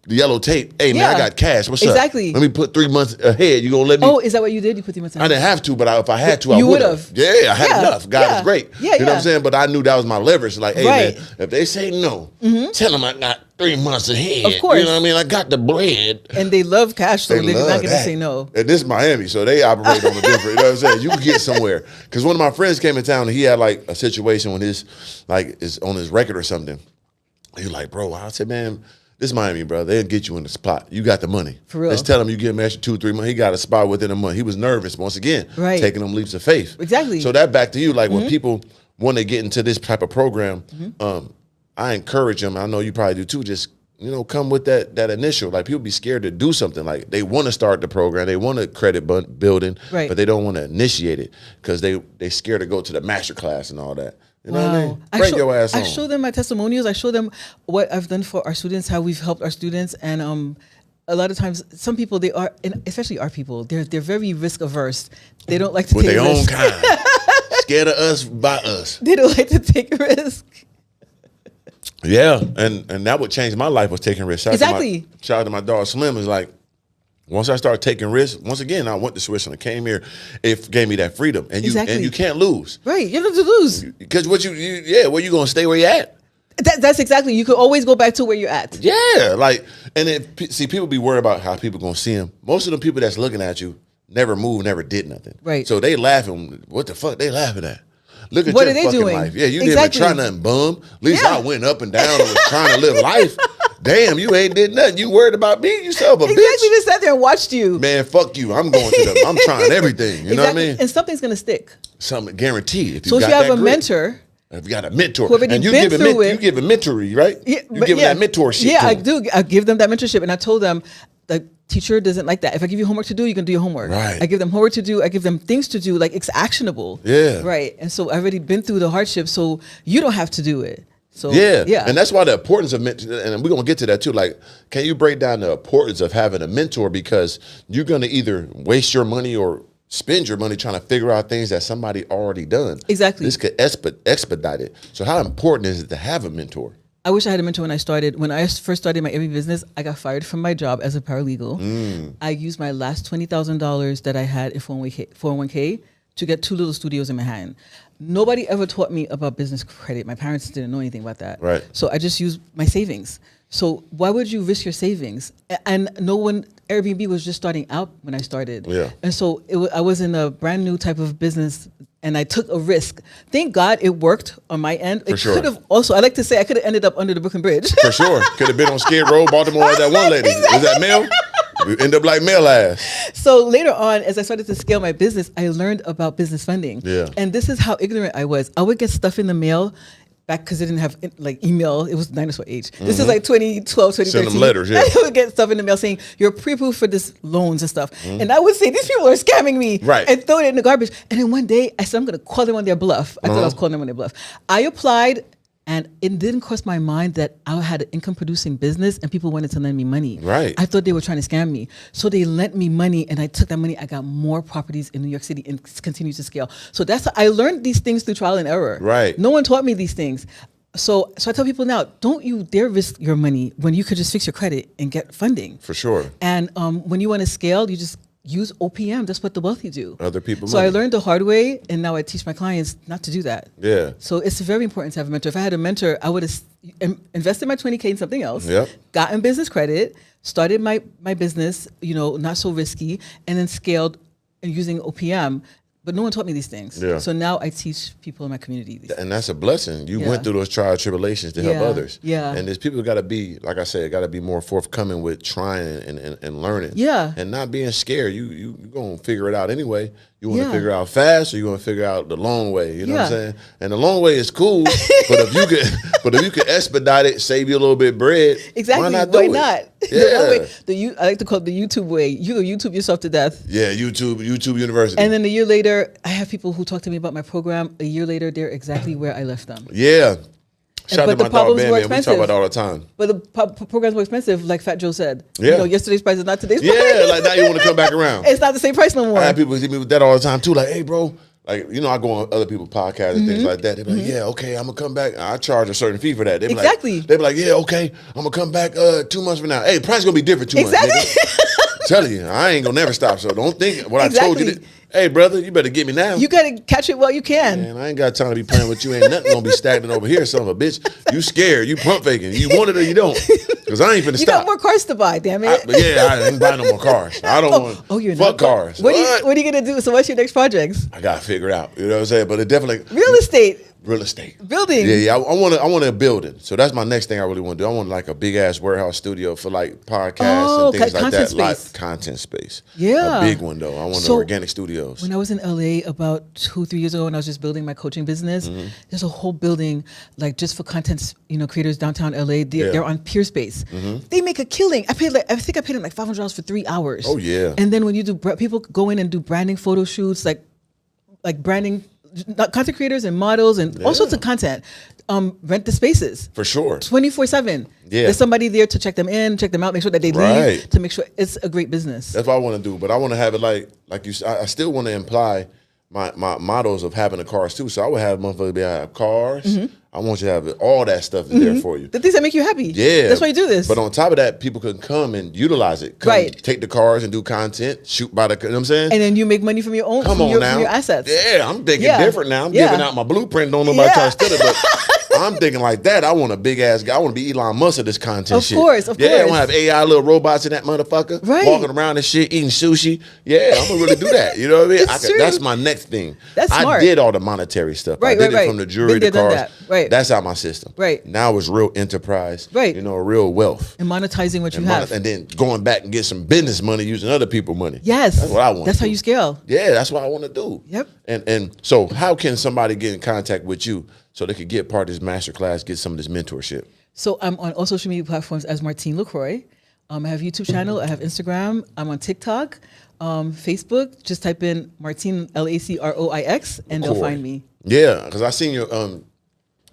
yellow tape. Hey man, I got cash. What's up? Exactly. Let me put 3 months ahead. You gonna let me? Oh, is that what you did? You put 3 months ahead? I didn't have to, but if I had to, I you would have. Yeah, I had enough. God is great. Yeah, you know what I'm saying? But I knew that was my leverage. Like, hey man, if they say no, tell them I got 3 months ahead. Of course. You know what I mean? I got the bread. And they love cash, so they're not going to say no. And this is Miami, so they operate on a different, you know what I'm saying? You can get somewhere. Because one of my friends came in town and he had like a situation when is on his record or something. He was like, bro, I said, man, this is Miami, bro. They'll get you in the spot. You got the money. For real. Let's tell him you give him extra 2-3 months. He got a spot within a month. He was nervous, once again, taking them leaps of faith. Exactly. So that back to you, like when people want to get into this type of program, I encourage them. I know you probably do too. Just come with that initial. Like people be scared to do something. Like they want to start the program, they want to credit building, but they don't want to initiate it because they scared to go to the Masterclass and all that. You know what I mean? Break your ass on. I show them my testimonials. I show them what I've done for our students, how we've helped our students, and a lot of times, some people and especially our people, they're very risk averse. They don't like to take their risks. own kind. Scared of us by us. They don't like to take risk. Yeah, and that would change my life was taking risks. Exactly. Shout out to my dog Slim is like, Once I started taking risks, once again, I went to Switzerland, came here, it gave me that freedom. And you can't lose. Right, you don't have to lose. Because where you going to stay where you at? That's exactly. You could always go back to where you're at. Yeah, and then, see, people be worried about how people going to see them. Most of the people that's looking at you never moved, never did nothing. Right. So they laughing. What the fuck they laughing at? Look at what your are they fucking doing? life. Yeah, you didn't try nothing, bum. At least I went up and down and was trying to live life. Damn, you ain't did nothing. You worried about me? You son of a bitch. Exactly, just sat there and watched you. Man, fuck you. I'm going to I'm trying everything. You know what I mean? And something's going to stick. Something guaranteed. If you have a mentor. If you got a mentor. And you give a mentoring, right? Yeah, you give them that mentorship. Yeah, I do. I give them that mentorship. And I told them, the teacher doesn't like that. If I give you homework to do, you can do your homework. Right. I give them homework to do. I give them things to do. Like, it's actionable. Yeah. Right. And so I've already been through the hardship, so you don't have to do it. So yeah. And that's why the importance of mentor, and we're going to get to that too. Like, can you break down the importance of having a mentor? Because you're going to either waste your money or spend your money trying to figure out things that somebody already done. Exactly. This could expedite it. So how important is it to have a mentor? I wish I had a mentor when I started. When I first started my Airbnb business, I got fired from my job as a paralegal. I used my last $20,000 that I had in 401k to get 2 little studios in Manhattan. Nobody ever taught me about business credit. My parents didn't know anything about that. Right. So I just used my savings. So why would you risk your savings? And Airbnb was just starting out when I started. Yeah. And so I was in a brand new type of business and I took a risk. Thank God it worked on my end. It could have also, I like to say, I could have ended up under the Brooklyn Bridge. For sure. Could have been on Skid Row, Baltimore, like that one lady. Exactly. Was that Mel? We end up like Mel ass. So later on, as I started to scale my business, I learned about business funding. Yeah. And this is how ignorant I was. I would get stuff in the mail back because it didn't have like email. It was dinosaur age. This is like 2012, 2013. Send them letters, yeah. I would get stuff in the mail saying, you're pre-approved for this loans and stuff. And I would say, these people are scamming me. Right. And throw it in the garbage. And then one day, I said, I'm going to call them on their bluff. I thought I was calling them on their bluff. I applied. And it didn't cross my mind that I had an income producing business and people wanted to lend me money. Right. I thought they were trying to scam me. So they lent me money and I took that money. I got more properties in New York City and continued to scale. So that's how I learned these things through trial and error. Right. No one taught me these things. So I tell people now, don't you dare risk your money when you could just fix your credit and get funding. For sure. And when you want to scale, you just use OPM. That's what the wealthy do. Other people. So I learned the hard way, and now I teach my clients not to do that. Yeah. So it's very important to have a mentor. If I had a mentor, I would have invested my $20K in something else. Yep. Gotten business credit, started my business, not so risky, and then scaled and using OPM. But no one taught me these things. Yeah. So now I teach people in my community these things. And that's a blessing. You went through those trial tribulations to help others. Yeah. And there's people got to be, like I said, got to be more forthcoming with trying and learning. Yeah. And not being scared. You're going to figure it out anyway. You want to figure out fast, or you want to figure out the long way. You know what I'm saying? And the long way is cool, but if you could expedite it, save you a little bit of bread. Exactly. Why not do it? Yeah. I like to call it the YouTube way. You can YouTube yourself to death. Yeah, YouTube University. And then a year later, I have people who talk to me about my program. A year later, they're exactly where I left them. Yeah. Shout out to my dog, Man. We talk about it all the time. But the program's more expensive, like Fat Joe said. Yeah. Yesterday's price is not today's price. Yeah, like now you want to come back around. It's not the same price no more. I have people hit me with that all the time too. Like, hey, bro. Like, I go on other people's podcasts and things like that. They be like, yeah, okay, I'm going to come back. I charge a certain fee for that. They be exactly. They be like, yeah, okay, I'm going to come back 2 months from now. Hey, the price is going to be different 2 months. Exactly. I'm telling you, I ain't going to never stop. So don't think what I told you. Hey, brother, you better get me now. You got to catch it while you can. Man, I ain't got time to be playing with you. Ain't nothing going to be stagnant over here, son of a bitch. You scared. You pump faking. You want it or you don't. Because I ain't finna stop. You got more cars to buy, damn it. I ain't buying no more cars. I don't want fuck cars. What are you going to do? So what's your next project? I got to figure it out. You know what I'm saying? But it definitely. Real estate. Building. Yeah. I want a building. So that's my next thing I really want to do. I want like a big ass warehouse studio for like podcasts and things like that. Space. Like content space. Yeah. A big one though. I want Organik studios. When I was in LA about 2-3 years ago and I was just building my coaching business, there's a whole building like just for content, creators downtown LA. They're on Peer Space. They make a killing. I think I paid them like $500 for 3 hours. Oh yeah. And then when you do, people go in and do branding photo shoots, like branding, content creators and models and all sorts of content. Rent the spaces. For sure. 24/7. Yeah. There's somebody there to check them in, check them out, make sure that they leave, to make sure it's a great business. That's what I want to do. But I want to have it like you. I still want to imply my models of having the cars too. So I would have motherfuckers have cars. I want you to have all that stuff there for you. The things that make you happy. Yeah. That's why you do this. But on top of that, people can come and utilize it. Take the cars and do content, shoot by the, you know what I'm saying? And then you make money from your own, from your assets. Yeah, I'm thinking different now. I'm giving out my blueprint. Don't nobody try to steal it, but I'm thinking like that. I want a big ass guy. I want to be Elon Musk of this content shit. Of course. Yeah, I want to have AI little robots in that motherfucker. Walking around and shit, eating sushi. Yeah, I'm going to really do that. You know what I mean? That's my next thing. That's smart. I did all the monetary stuff. I did it from the jewelry, the cars. That's out my system. Now it's real enterprise. You know, real wealth. And monetizing what you have. And then going back and get some business money using other people's money. Yes. That's what I want. That's how you scale. Yeah, that's what I want to do. Yep. And so how can somebody get in contact with you so they could get part of this masterclass, get some of this mentorship? So I'm on all social media platforms as Martine LaCroix. I have a YouTube channel. I have Instagram. I'm on TikTok, Facebook. Just type in Martine, LACROIX, and they'll find me. Yeah, because I seen your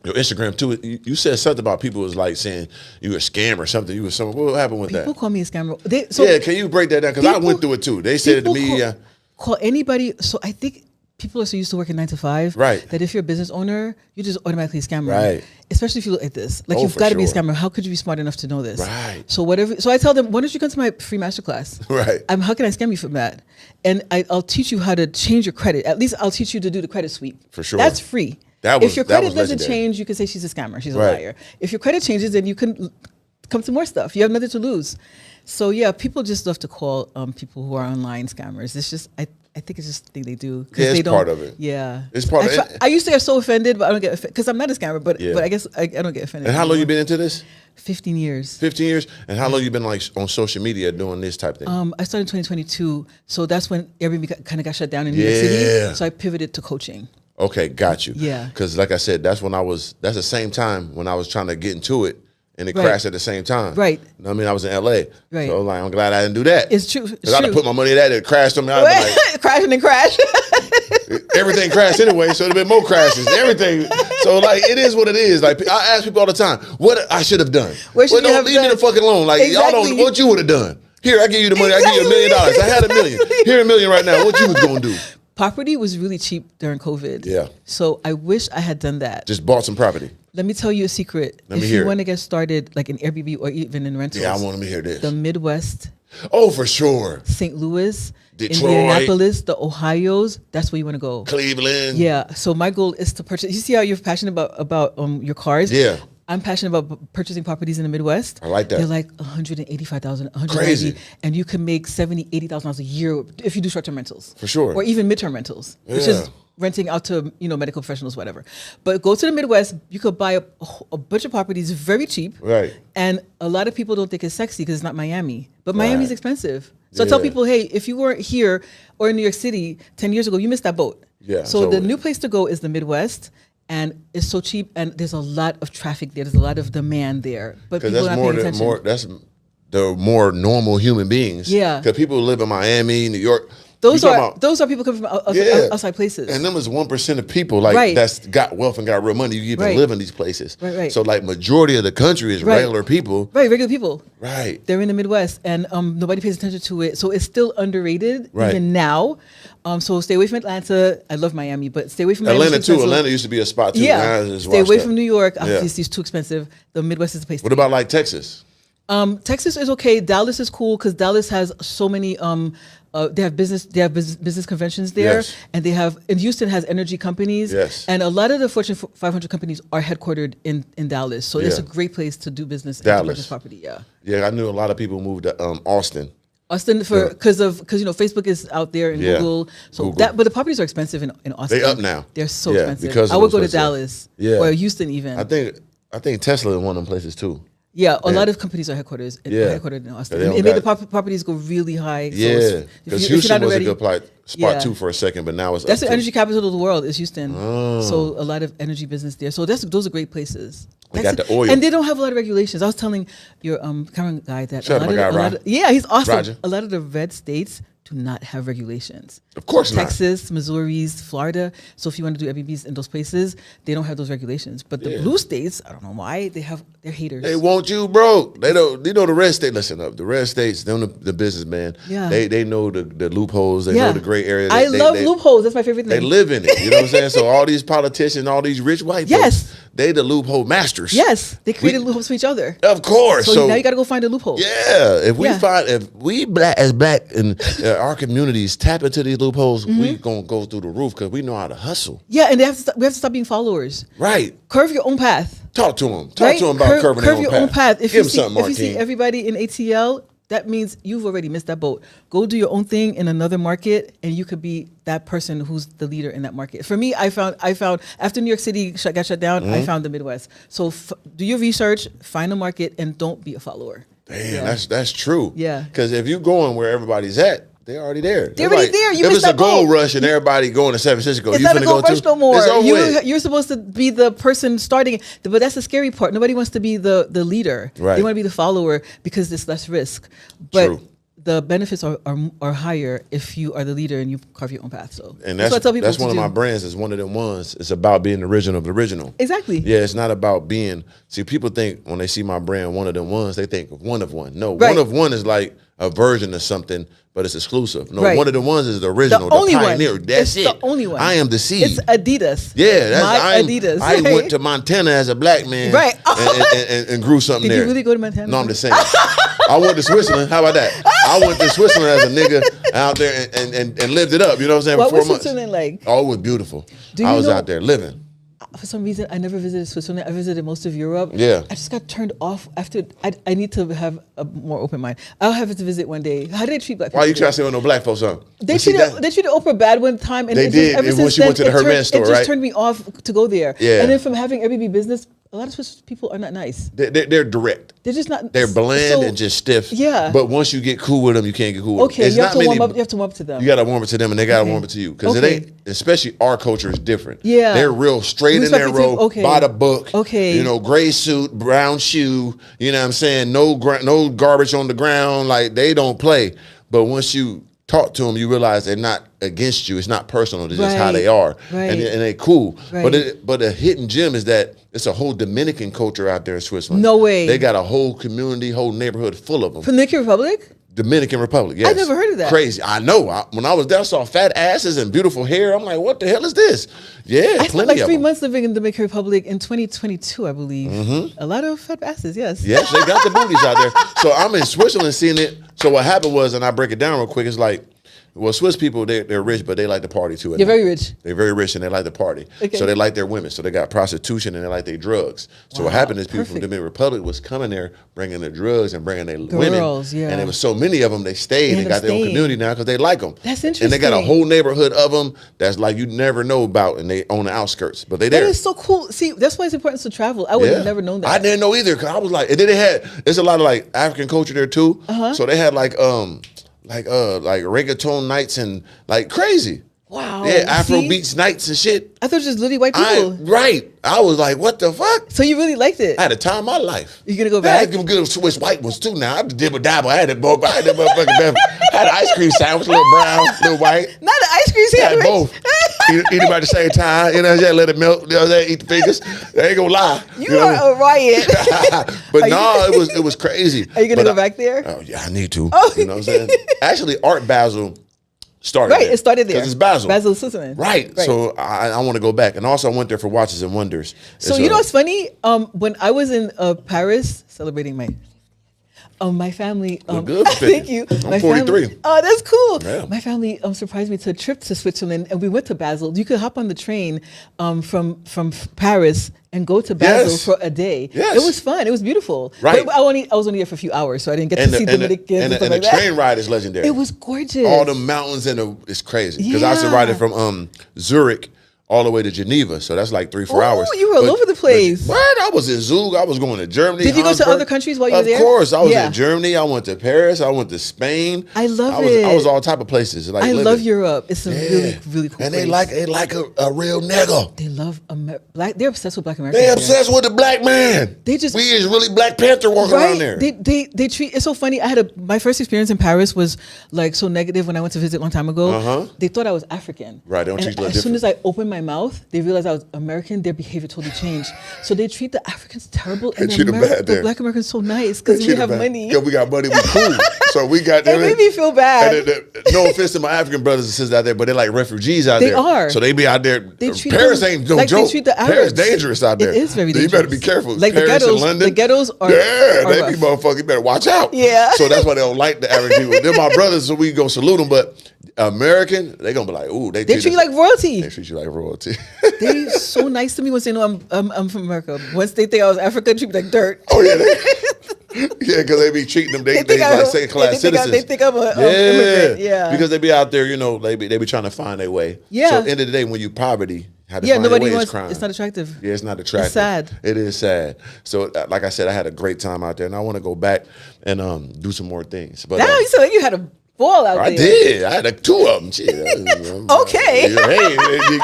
Instagram too. You said something about people was like saying you were a scammer or something. You were something. What happened with that? People call me a scammer. Can you break that down? Because I went through it too. They said it to me. Call anybody. So I think people are so used to working 9 to 5 that if you're a business owner, you just automatically a scammer. Especially if you look at this. Like you've got to be a scammer. How could you be smart enough to know this? So whatever. So I tell them, why don't you come to my free masterclass? How can I scam you from that? And I'll teach you how to change your credit. At least I'll teach you to do the credit sweep. For sure. That's free. If your credit doesn't change, you can say she's a scammer. She's a liar. If your credit changes, then you can come to more stuff. You have nothing to lose. So yeah, people just love to call people who are online scammers. It's just I think it's just the thing they do. Yeah, it's part of it. Yeah. It's part of it. I used to get so offended, but I don't get offended because I'm not a scammer, but I guess I don't get offended. And how long you been into this? 15 years. 15 years? And how long you been like on social media doing this type of thing? I started in 2022. So that's when Airbnb kind of got shut down in New York City. So I pivoted to coaching. Okay, got you. Yeah. Because like I said, that's the same time when I was trying to get into it. And it crashed at the same time. Right. You know what I mean? I was in LA. Right. So like, I'm glad I didn't do that. It's true. Because I'd have put my money in that, it crashed on me. Crashing and crash. Everything crashed anyway, so there'd been more crashes. Everything. So like, it is what it is. Like, I ask people all the time, what I should have done. Don't leave me the fucking alone. Like, y'all don't know what you would have done. Here, I give you the money. I give you $1 million. I had $1 million. Here, $1 million right now. What you was going to do? Property was really cheap during COVID. Yeah. So I wish I had done that. Just bought some property. Let me tell you a secret. If you want to get started like in Airbnb or even in rentals. Yeah, I want to hear this. The Midwest. Oh, for sure. St. Louis. Detroit. Indianapolis, the Ohios. That's where you want to go. Cleveland. Yeah. So my goal is to purchase. You see how you're passionate about your cars? Yeah. I'm passionate about purchasing properties in the Midwest. I like that. They're like $185,000, crazy, and you can make $70,000, $80,000 a year if you do short-term rentals. For sure. Or even midterm rentals, which is renting out to medical professionals, whatever. But go to the Midwest. You could buy a bunch of properties very cheap. Right. And a lot of people don't think it's sexy because it's not Miami, but Miami's expensive. So I tell people, hey, if you weren't here or in New York City 10 years ago, you missed that boat. Yeah. So the new place to go is the Midwest. And it's so cheap, and there's a lot of traffic there. There's a lot of demand there, but people are not paying attention. That's the more normal human beings. Yeah, because people who live in Miami, New York. Those are people coming from outside places. And them is 1% of people that's got wealth and got real money. You even live in these places. Right. So like majority of the country is regular people. Right, regular people. Right. They're in the Midwest, and nobody pays attention to it. So it's still underrated even now. So stay away from Atlanta. I love Miami, but stay away from Miami. Atlanta too. Atlanta used to be a spot too. Yeah. Stay away from New York. Obviously, it's too expensive. The Midwest is the place. What about like Texas? Texas is okay. Dallas is cool because Dallas has so many. They have business conventions there, and and Houston has energy companies. Yes. And a lot of the Fortune 500 companies are headquartered in Dallas, so it's a great place to do business. Dallas. And purchase property. Yeah. Yeah, I knew a lot of people moved to Austin. Austin because Facebook is out there and Google. So but the properties are expensive in Austin. They up now. They're so expensive. I would go to Dallas or Houston even. I think Tesla is one of them places too. Yeah, a lot of companies are headquartered in Austin. It made the properties go really high. Yeah, because Houston was a good spot too for a second, but now that's the energy capital of the world is Houston. Oh. So a lot of energy business there. So those are great places. They got the oil, and they don't have a lot of regulations. I was telling your Cameron guy that he's awesome. Roger. A lot of the red states do not have regulations. Of course not. Texas, Missouri, Florida. So if you want to do Airbnbs in those places, they don't have those regulations. But the blue states, I don't know why, they're haters. They want you broke. They don't. You know the red state. Listen up. The red states, them the businessman. Yeah. They know the loopholes. They know the gray areas. I love loopholes. That's my favorite thing. They live in it. You know what I'm saying? So all these politicians, all these rich white folks, they the loophole masters. Yes, they created loopholes for each other. Of course. So now you got to go find a loophole. Yeah. If we black in our communities tap into these loopholes, we gonna go through the roof because we know how to hustle. Yeah, and we have to stop being followers. Right. Curve your own path. Talk to them. Talk to them about curving your own path. If you see everybody in ATL, that means you've already missed that boat. Go do your own thing in another market, and you could be that person who's the leader in that market. For me, I found after New York City got shut down, I found the Midwest. So do your research, find a market, and don't be a follower. Damn, that's true. Yeah. Because if you're going where everybody's at, they're already there. They're already there. You if it's a gold boat. rush and everybody going to San Francisco, it's you not finna a gold go rush too? no more. It's over with. You're supposed to be the person starting it. But that's the scary part. Nobody wants to be the leader. Right. They want to be the follower because there's less risk. But True. the benefits are higher if you are the leader and you carve your own path. So And that's what I tell people. That's one of my brands. It's one of them ones. It's about being the original of the original. Exactly. Yeah, it's not about being. See, people think when they see my brand, one of them ones, they think of one of one. No, Right. one of one is like a version of something, but it's exclusive. No, Right. one of the ones is the original, The only one. pioneer. That's It's it. the only one. I am the seed. It's Adidas. Yeah, Adidas. I Right. went to Montana as a black man, Right. and grew something Did there. you really go to Montana? No, I'm just saying. I went to Switzerland. How about that? I went to Switzerland as a nigga out there and lived it up. You know what I'm saying? What for 4 was months. Switzerland like? Oh, it was beautiful. I was out there living. For some reason, I never visited Switzerland. I visited most of Europe. Yeah. I just got turned off after. I need to have a more open mind. I'll have to visit one day. How do they treat black people? Why you trying to say with no black folks, huh? They treated Oprah bad one time. And They did, ever and since when she then, went to the Hermes store, It just right? turned me off to go there. Yeah. And then from having Airbnb business, a lot of Swiss people are not nice. They're direct. They're just not. They're bland and just stiff. Yeah. But once you get cool with them, you can't get cool with them. Okay, you have to warm up. You have to warm up to them. You got to warm it to them, and they got to warm it to you. Because it ain't, especially our culture is different. Yeah. They're real straight in their row, by the book. Okay. You know, gray suit, brown shoe. You know what I'm saying? No garbage on the ground. Like, they don't play. But once you talk to them, you realize they're not against you. It's not personal. It's just how they are. Right. And they're cool. Right. But a hidden gem is that it's a whole Dominican culture out there in Switzerland. No way. They got a whole community, whole neighborhood full of them. From the Dominican Republic? Dominican Republic, yes. I never heard of that. Crazy. I know. When I was there, I saw fat asses and beautiful hair. I'm like, what the hell is this? Yeah, I spent like 3 them. months living in the Dominican Republic in 2022, I believe. A lot of fat asses, yes. Yes, they got the booties out there. So I'm in Switzerland seeing it. So what happened was, and I break it down real quick, it's like, well, Swiss people, they're rich, but they like to party too. You're very rich. They're very rich and they like to party. Okay. So they like their women. So they got prostitution and they like their drugs. So what happened is people from the Dominican Republic was coming there, bringing their drugs and bringing their women. Yeah. And there was so many of them, they stayed and got their own community now because they like them. That's interesting. And they got a whole neighborhood of them that's like you never know about, and they own the outskirts. But they there. That is so cool. See, that's why it's important to travel. I would have never known that. I didn't know either because I was like, and then they had, there's a lot of like African culture there too. So they had like reggaeton nights and like crazy. Wow. Yeah, Afro beats nights and shit. I thought it was just literally white people. Right. I was like, what the fuck? So you really liked it? I had a time of my life. You gonna go I back? had some good Swiss white ones too now. I dibble dabble. I had that motherfucking I had an ice cream sandwich, a little brown, a little white. Not an ice cream I sandwich. had both. Eat them at the same time. You know what I'm saying? Let it melt. You know what I'm saying? Eat the fingers. I ain't gonna lie. You are a riot. But no, it was crazy. Are you gonna go back there? Oh yeah, I need to. Oh. You know what I'm saying? Actually, Art Basel started Right, there. it started there. Because it's Basel. Basel, Switzerland. Right. So I want to go back. And also I went there for Watches and Wonders. So you know what's funny? When I was in Paris celebrating my family. Good Thank you. I'm 43. Family, oh, that's cool. Yeah. My family surprised me to a trip to Switzerland, and we went to Basel. You could hop on the train from Paris and go to Basel for a day. Yes. It was fun. It was beautiful. Right. But I was only there for a few hours, so I didn't get to see Dominicans and the train ride is legendary. It was gorgeous. All the mountains it's crazy. Because I used to ride it from Zurich all the way to Geneva. So that's like 3-4 hours. You were all over the place. What? I was in Zug. I was going to Germany. Did you go to other countries while you were there? Of course. I was in Germany. I went to Paris. I went to Spain. I love it. I was all type of places. Like I love Europe. It's a really, really cool and place. they like a real nigga. They love black. They're obsessed with Black Americans. They're obsessed with the black man. We is really Black Panther walking around there. They treat. It's so funny. My first experience in Paris was like so negative when I went to visit a long time ago. They thought I was African. Right. They don't treat you different. As soon as I opened my mouth, they realized I was American. Their behavior totally changed. So they treat the Africans terrible, and the Black Americans so nice because we have money. Yeah, we got money. We cool. So we got. It made me feel bad. No offense to my African brothers and sisters out there, but they're like refugees out there. They are. So they be out there. Paris ain't no like joke. They treat the Arabs. Paris dangerous out there. It is very dangerous. You better be careful. Like Paris and London. The ghettos are. Yeah, they be motherfucking. You better watch out. Yeah. So that's why they don't like the African people. They're my brothers, so we go salute them. But American, they gonna be like, ooh, they treat you like royalty. They treat you like royalty. They so nice to me once they know I'm from America. Once they think I was African, treat me like dirt. Oh yeah. Yeah, because they be treating them. They like second class citizens. They think I'm an immigrant. Yeah, because they be out there, they be trying to find their way. Yeah. So at the end of the day, when you poverty, how to find your way is crime. It's not attractive. Yeah, it's not attractive. It's sad. It is sad. So like I said, I had a great time out there, and I want to go back and do some more things. But you said like you had a ball out there. I did. I had 2 of them. Shit. Okay. Hey,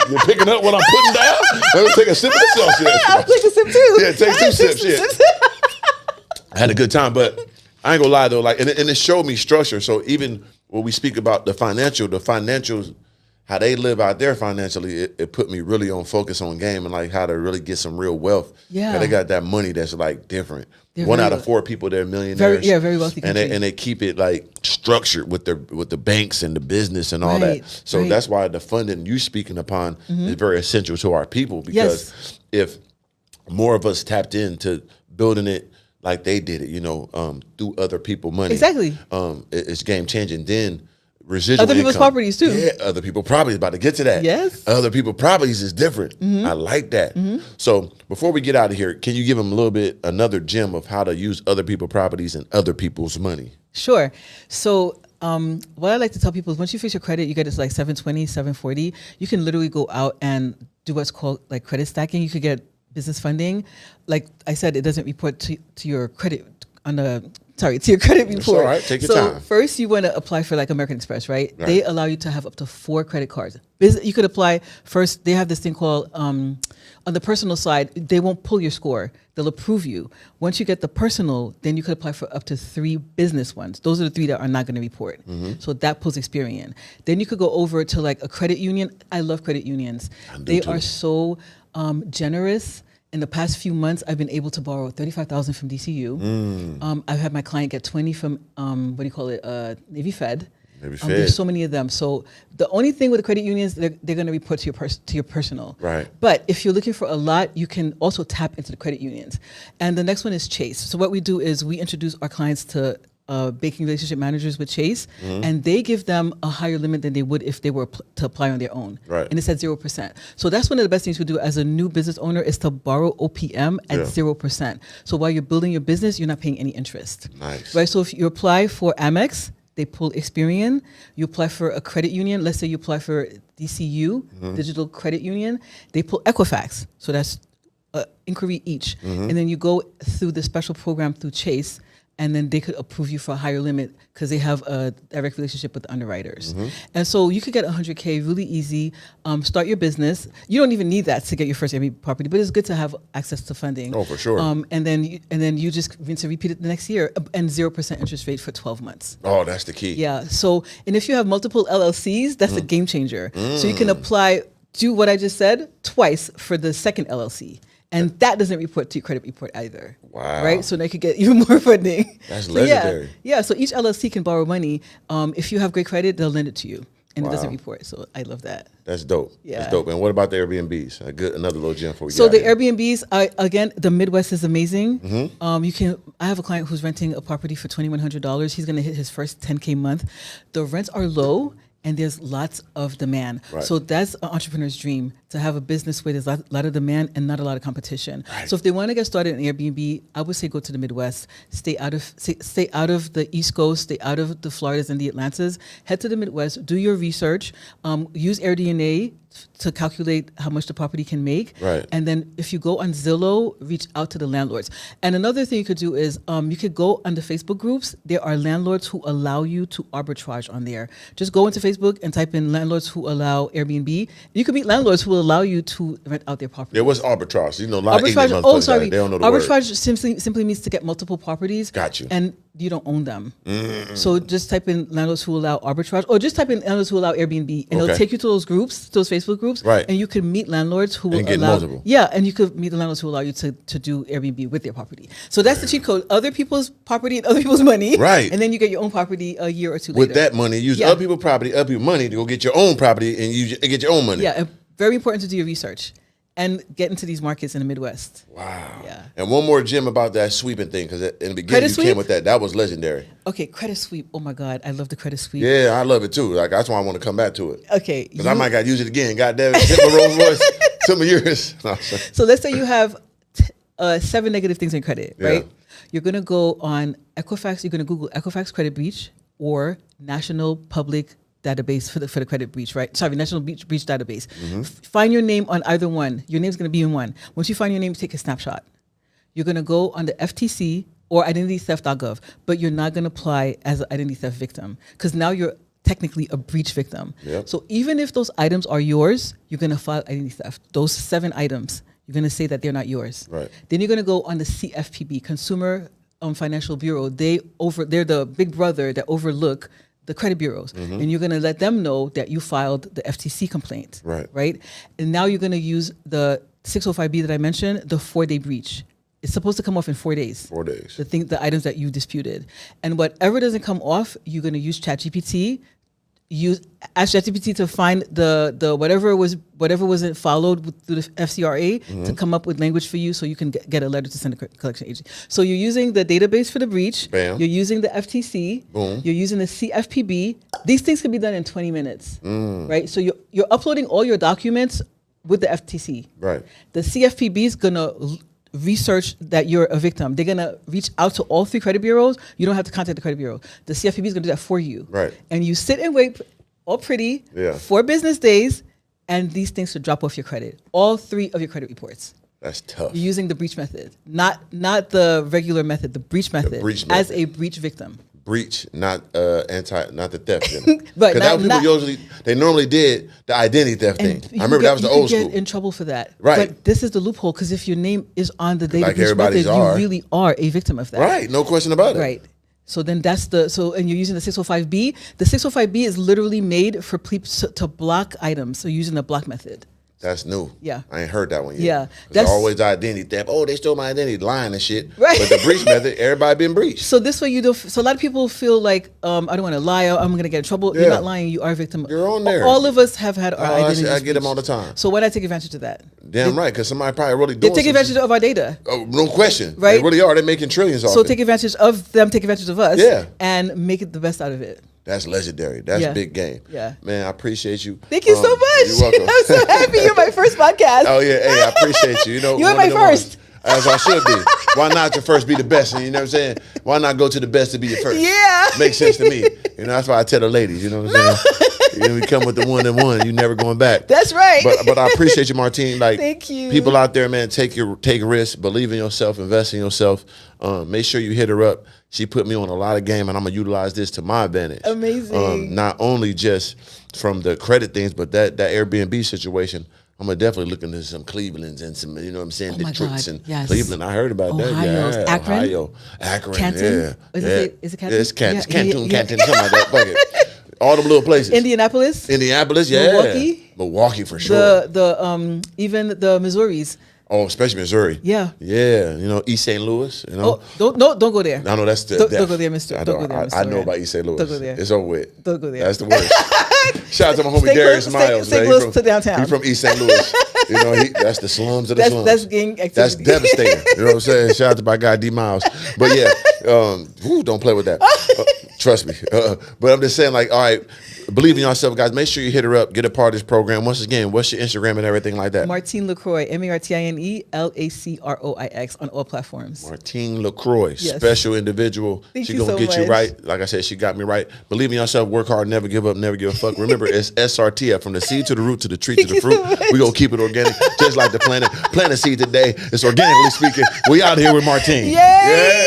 you're picking up what I'm putting down? Let me take a sip of the sauce. I'll take a sip too. Yeah, take 2 sips. Shit. I had a good time, but I ain't gonna lie though. Like, and it showed me structure. So even when we speak about the financials, how they live out there financially, it put me really on focus on game and like how to really get some real wealth. Yeah, they got that money that's like different. 1 out of 4 people they're millionaires. Very wealthy country. And they keep it like structured with the banks and the business and all that. So that's why the funding you speaking upon is very essential to our people, because if more of us tapped into building it like they did it, through other people's money. Exactly. It's game changing. Then residual other people's income, properties too. Yeah, other people's properties. About to get to that. Yes. Other people's properties is different. I like that. So before we get out of here, can you give them another gem of how to use other people's properties and other people's money? Sure. So what I like to tell people is once you fix your credit, you get it like 720, 740. You can literally go out and do what's called like credit stacking. You could get business funding. Like I said, it doesn't report to your credit to your credit report. That's all right. Take your time. So first you want to apply for like American Express, right? They allow you to have up to 4 credit cards. You could apply first. They have this thing called, on the personal side, they won't pull your score. They'll approve you. Once you get the personal, then you could apply for up to 3 business ones. Those are the 3 that are not going to report. So that pulls Experian. Then you could go over to like a credit union. I love credit unions. They are so generous. In the past few months, I've been able to borrow $35,000 from DCU. I've had my client get 20 from Navy Fed. There's so many of them. So the only thing with the credit unions, they're going to report to your personal. Right. But if you're looking for a lot, you can also tap into the credit unions. And the next one is Chase. So what we do is we introduce our clients to banking relationship managers with Chase, and they give them a higher limit than they would if they were to apply on their own. Right. And it's at 0%. So that's one of the best things we do as a new business owner is to borrow OPM at 0%. So while you're building your business, you're not paying any interest. Nice. Right. So if you apply for Amex, they pull Experian. You apply for a credit union. Let's say you apply for DCU, Digital Credit Union. They pull Equifax. So that's inquiry each. And then you go through the special program through Chase, and then they could approve you for a higher limit because they have a direct relationship with the underwriters. And so you could get $100K really easy, start your business. You don't even need that to get your first Airbnb property, but it's good to have access to funding. Oh, for sure. And then you just rinse and repeat it the next year, and 0% interest rate for 12 months. Oh, that's the key. Yeah. So, and if you have multiple LLCs, that's a game changer. So you can do what I just said twice for the second LLC. And that doesn't report to your credit report either. Wow. Right? So they could get even more funding. That's legendary. Yeah. So each LLC can borrow money. If you have great credit, they'll lend it to you. And it doesn't report. So I love that. That's dope. Yeah. That's dope. And what about the Airbnbs? Another little gem for you. So the Airbnbs, again, the Midwest is amazing. I have a client who's renting a property for $2,100. He's going to hit his first 10K month. The rents are low, and there's lots of demand. Right. So that's an entrepreneur's dream, to have a business where there's a lot of demand and not a lot of competition. Right. So if they want to get started in Airbnb, I would say go to the Midwest, stay out of the East Coast, stay out of the Floridas and the Atlantas, head to the Midwest, do your research, use AirDNA to calculate how much the property can make. Right. And then if you go on Zillow, reach out to the landlords. And another thing you could do is you could go on the Facebook groups. There are landlords who allow you to arbitrage on there. Just go into Facebook and type in landlords who allow Airbnb. You could meet landlords who will allow you to rent out their property. Yeah, what's arbitrage? You know, a lot arbitrage, of ignorant sorry. They don't know the arbitrage word. simply means to get multiple properties. Got you. And you don't own them. So just type in landlords who allow arbitrage, or just type in landlords who allow Airbnb, and it'll take you to those groups, those Facebook groups, right? And you can meet landlords who will allow multiple. Yeah, and you could meet the landlords who allow you to do Airbnb with their property. So that's the cheat code: other people's property and other people's money, right? And then you get your own property a year or two with later. that money. Use other people's property, other people's money to go get your own property, and you get your own money. Yeah, very important to do your research and get into these markets in the Midwest. Wow. Yeah. And one more gem about that sweeping thing, because in the beginning you came with that. That was legendary. Okay, credit sweep. Oh my God, I love the credit sweep. Yeah, I love it too. Like that's why I want to come back to it. Okay. Because I might got to use it again. God damn it, hit my Rolls-Royce. Some of yours. So let's say you have 7 negative things in credit, right? You're going to go on Equifax. You're going to Google Equifax credit breach or National Public Database for the credit breach, right? Sorry, National Breach Database. Find your name on either one. Your name's going to be in one. Once you find your name, take a snapshot. You're going to go on the FTC or identitytheft.gov, but you're not going to apply as an identity theft victim because now you're technically a breach victim. Yep. So even if those items are yours, you're going to file identity theft. Those 7 items, you're going to say that they're not yours. Right. Then you're going to go on the CFPB, Consumer Financial Bureau. They're the big brother that overlook the credit bureaus, and you're going to let them know that you filed the FTC complaint, right? And now you're going to use the 605B that I mentioned, the 4-day breach. It's supposed to come off in 4 days. 4 days. The items that you disputed, and whatever doesn't come off, you're going to use ChatGPT. Ask ChatGPT to find the whatever wasn't followed through the FCRA to come up with language for you, so you can get a letter to send a collection agency. So you're using the database for the breach. Bam. You're using the FTC. Boom. You're using the CFPB. These things can be done in 20 minutes, right? So you're uploading all your documents with the FTC. Right. The CFPB is gonna research that you're a victim. They're going to reach out to all 3 credit bureaus. You don't have to contact the credit bureau. The CFPB is going to do that for you. Right. And you sit and wait all pretty 4 business days, and these things should drop off your credit. All 3 of your credit reports. That's tough. You're using the breach method, not the regular method, the breach method, as a breach victim. Breach, not the theft. But because people they normally did the identity theft thing. I remember that was the old school. You get in trouble for that. Right. But this is the loophole, because if your name is on the data like breach method, you really are a victim of that. Right. No question about it. Right. So then and you're using the 605B. The 605B is literally made for people to block items. So using the block method. That's new. Yeah. I ain't heard that one yet. Yeah. That's always identity theft. Oh, they stole my identity, lying and shit. Right. But the breach method, everybody been breached. So this way so a lot of people feel like, I don't want to lie, I'm going to get in trouble. Yeah. You're not lying, you are a victim. You're on there. All of us have had our identities. I get them all the time. So why not take advantage of that? Damn right, because somebody probably really doing They take advantage of our data. Oh, no question. Right? They really are. They're making trillions off it. So take advantage of them, take advantage of us. Yeah. And make it the best out of it. That's legendary. That's big game. Yeah. Man, I appreciate you. Thank you so much. You're welcome. I'm so happy you're my first podcast. Oh, yeah. Hey, I appreciate you. You know, you're my first. As I should be. Why not your first be the best? You know what I'm saying? Why not go to the best to be your first? Yeah. Makes sense to me. You know, that's why I tell the ladies, you know what I'm saying? You know, we come with the 1 and 1, you never going back. That's right. But I appreciate you, Martine. Like, thank you. People out there, man, take risks, believe in yourself, invest in yourself. Make sure you hit her up. She put me on a lot of game, and I'm gonna utilize this to my advantage. Amazing. Not only just from the credit things, but that Airbnb situation. I'm gonna definitely look into some Clevelands and some, you know what I'm saying, Detroits and Cleveland. I heard about that. Yeah, Akron. Akron. Canton. Yeah. Is it Canton? It's Canton. Canton, something like that. Fuck it. All them little places. Indianapolis, yeah. Milwaukee for sure. Even the Missouris. Oh, especially Missouri. Yeah. Yeah. You know, East St. Louis. You know. Oh, don't go there. I know that's the. Don't go there, Mister. Don't go there, Mr. I know about East St. Louis. Don't go there. It's over with. Don't go there. That's the worst. Shout out to my homie Darius Miles. Stay close to downtown. He's from East St. Louis. You know, that's the slums of the slums. That's gang activity. That's devastating. You know what I'm saying? Shout out to my guy D Miles. But yeah, don't play with that. Trust me. But I'm just saying, like, all right, believe in yourself, guys. Make sure you hit her up. Get a part of this program. Once again, what's your Instagram and everything like that? Martine LaCroix, MartineLacroix on all platforms. Martine LaCroix, special individual. She's going to get you right. Like I said, she got me right. Believe in yourself, work hard, never give up, never give a fuck. Remember, it's SRTF, from the seed to the root to the tree to the fruit. We're going to keep it organic, just like the planet. Plant a seed today. It's organically speaking. We out here with Martine. Yay! Yeah.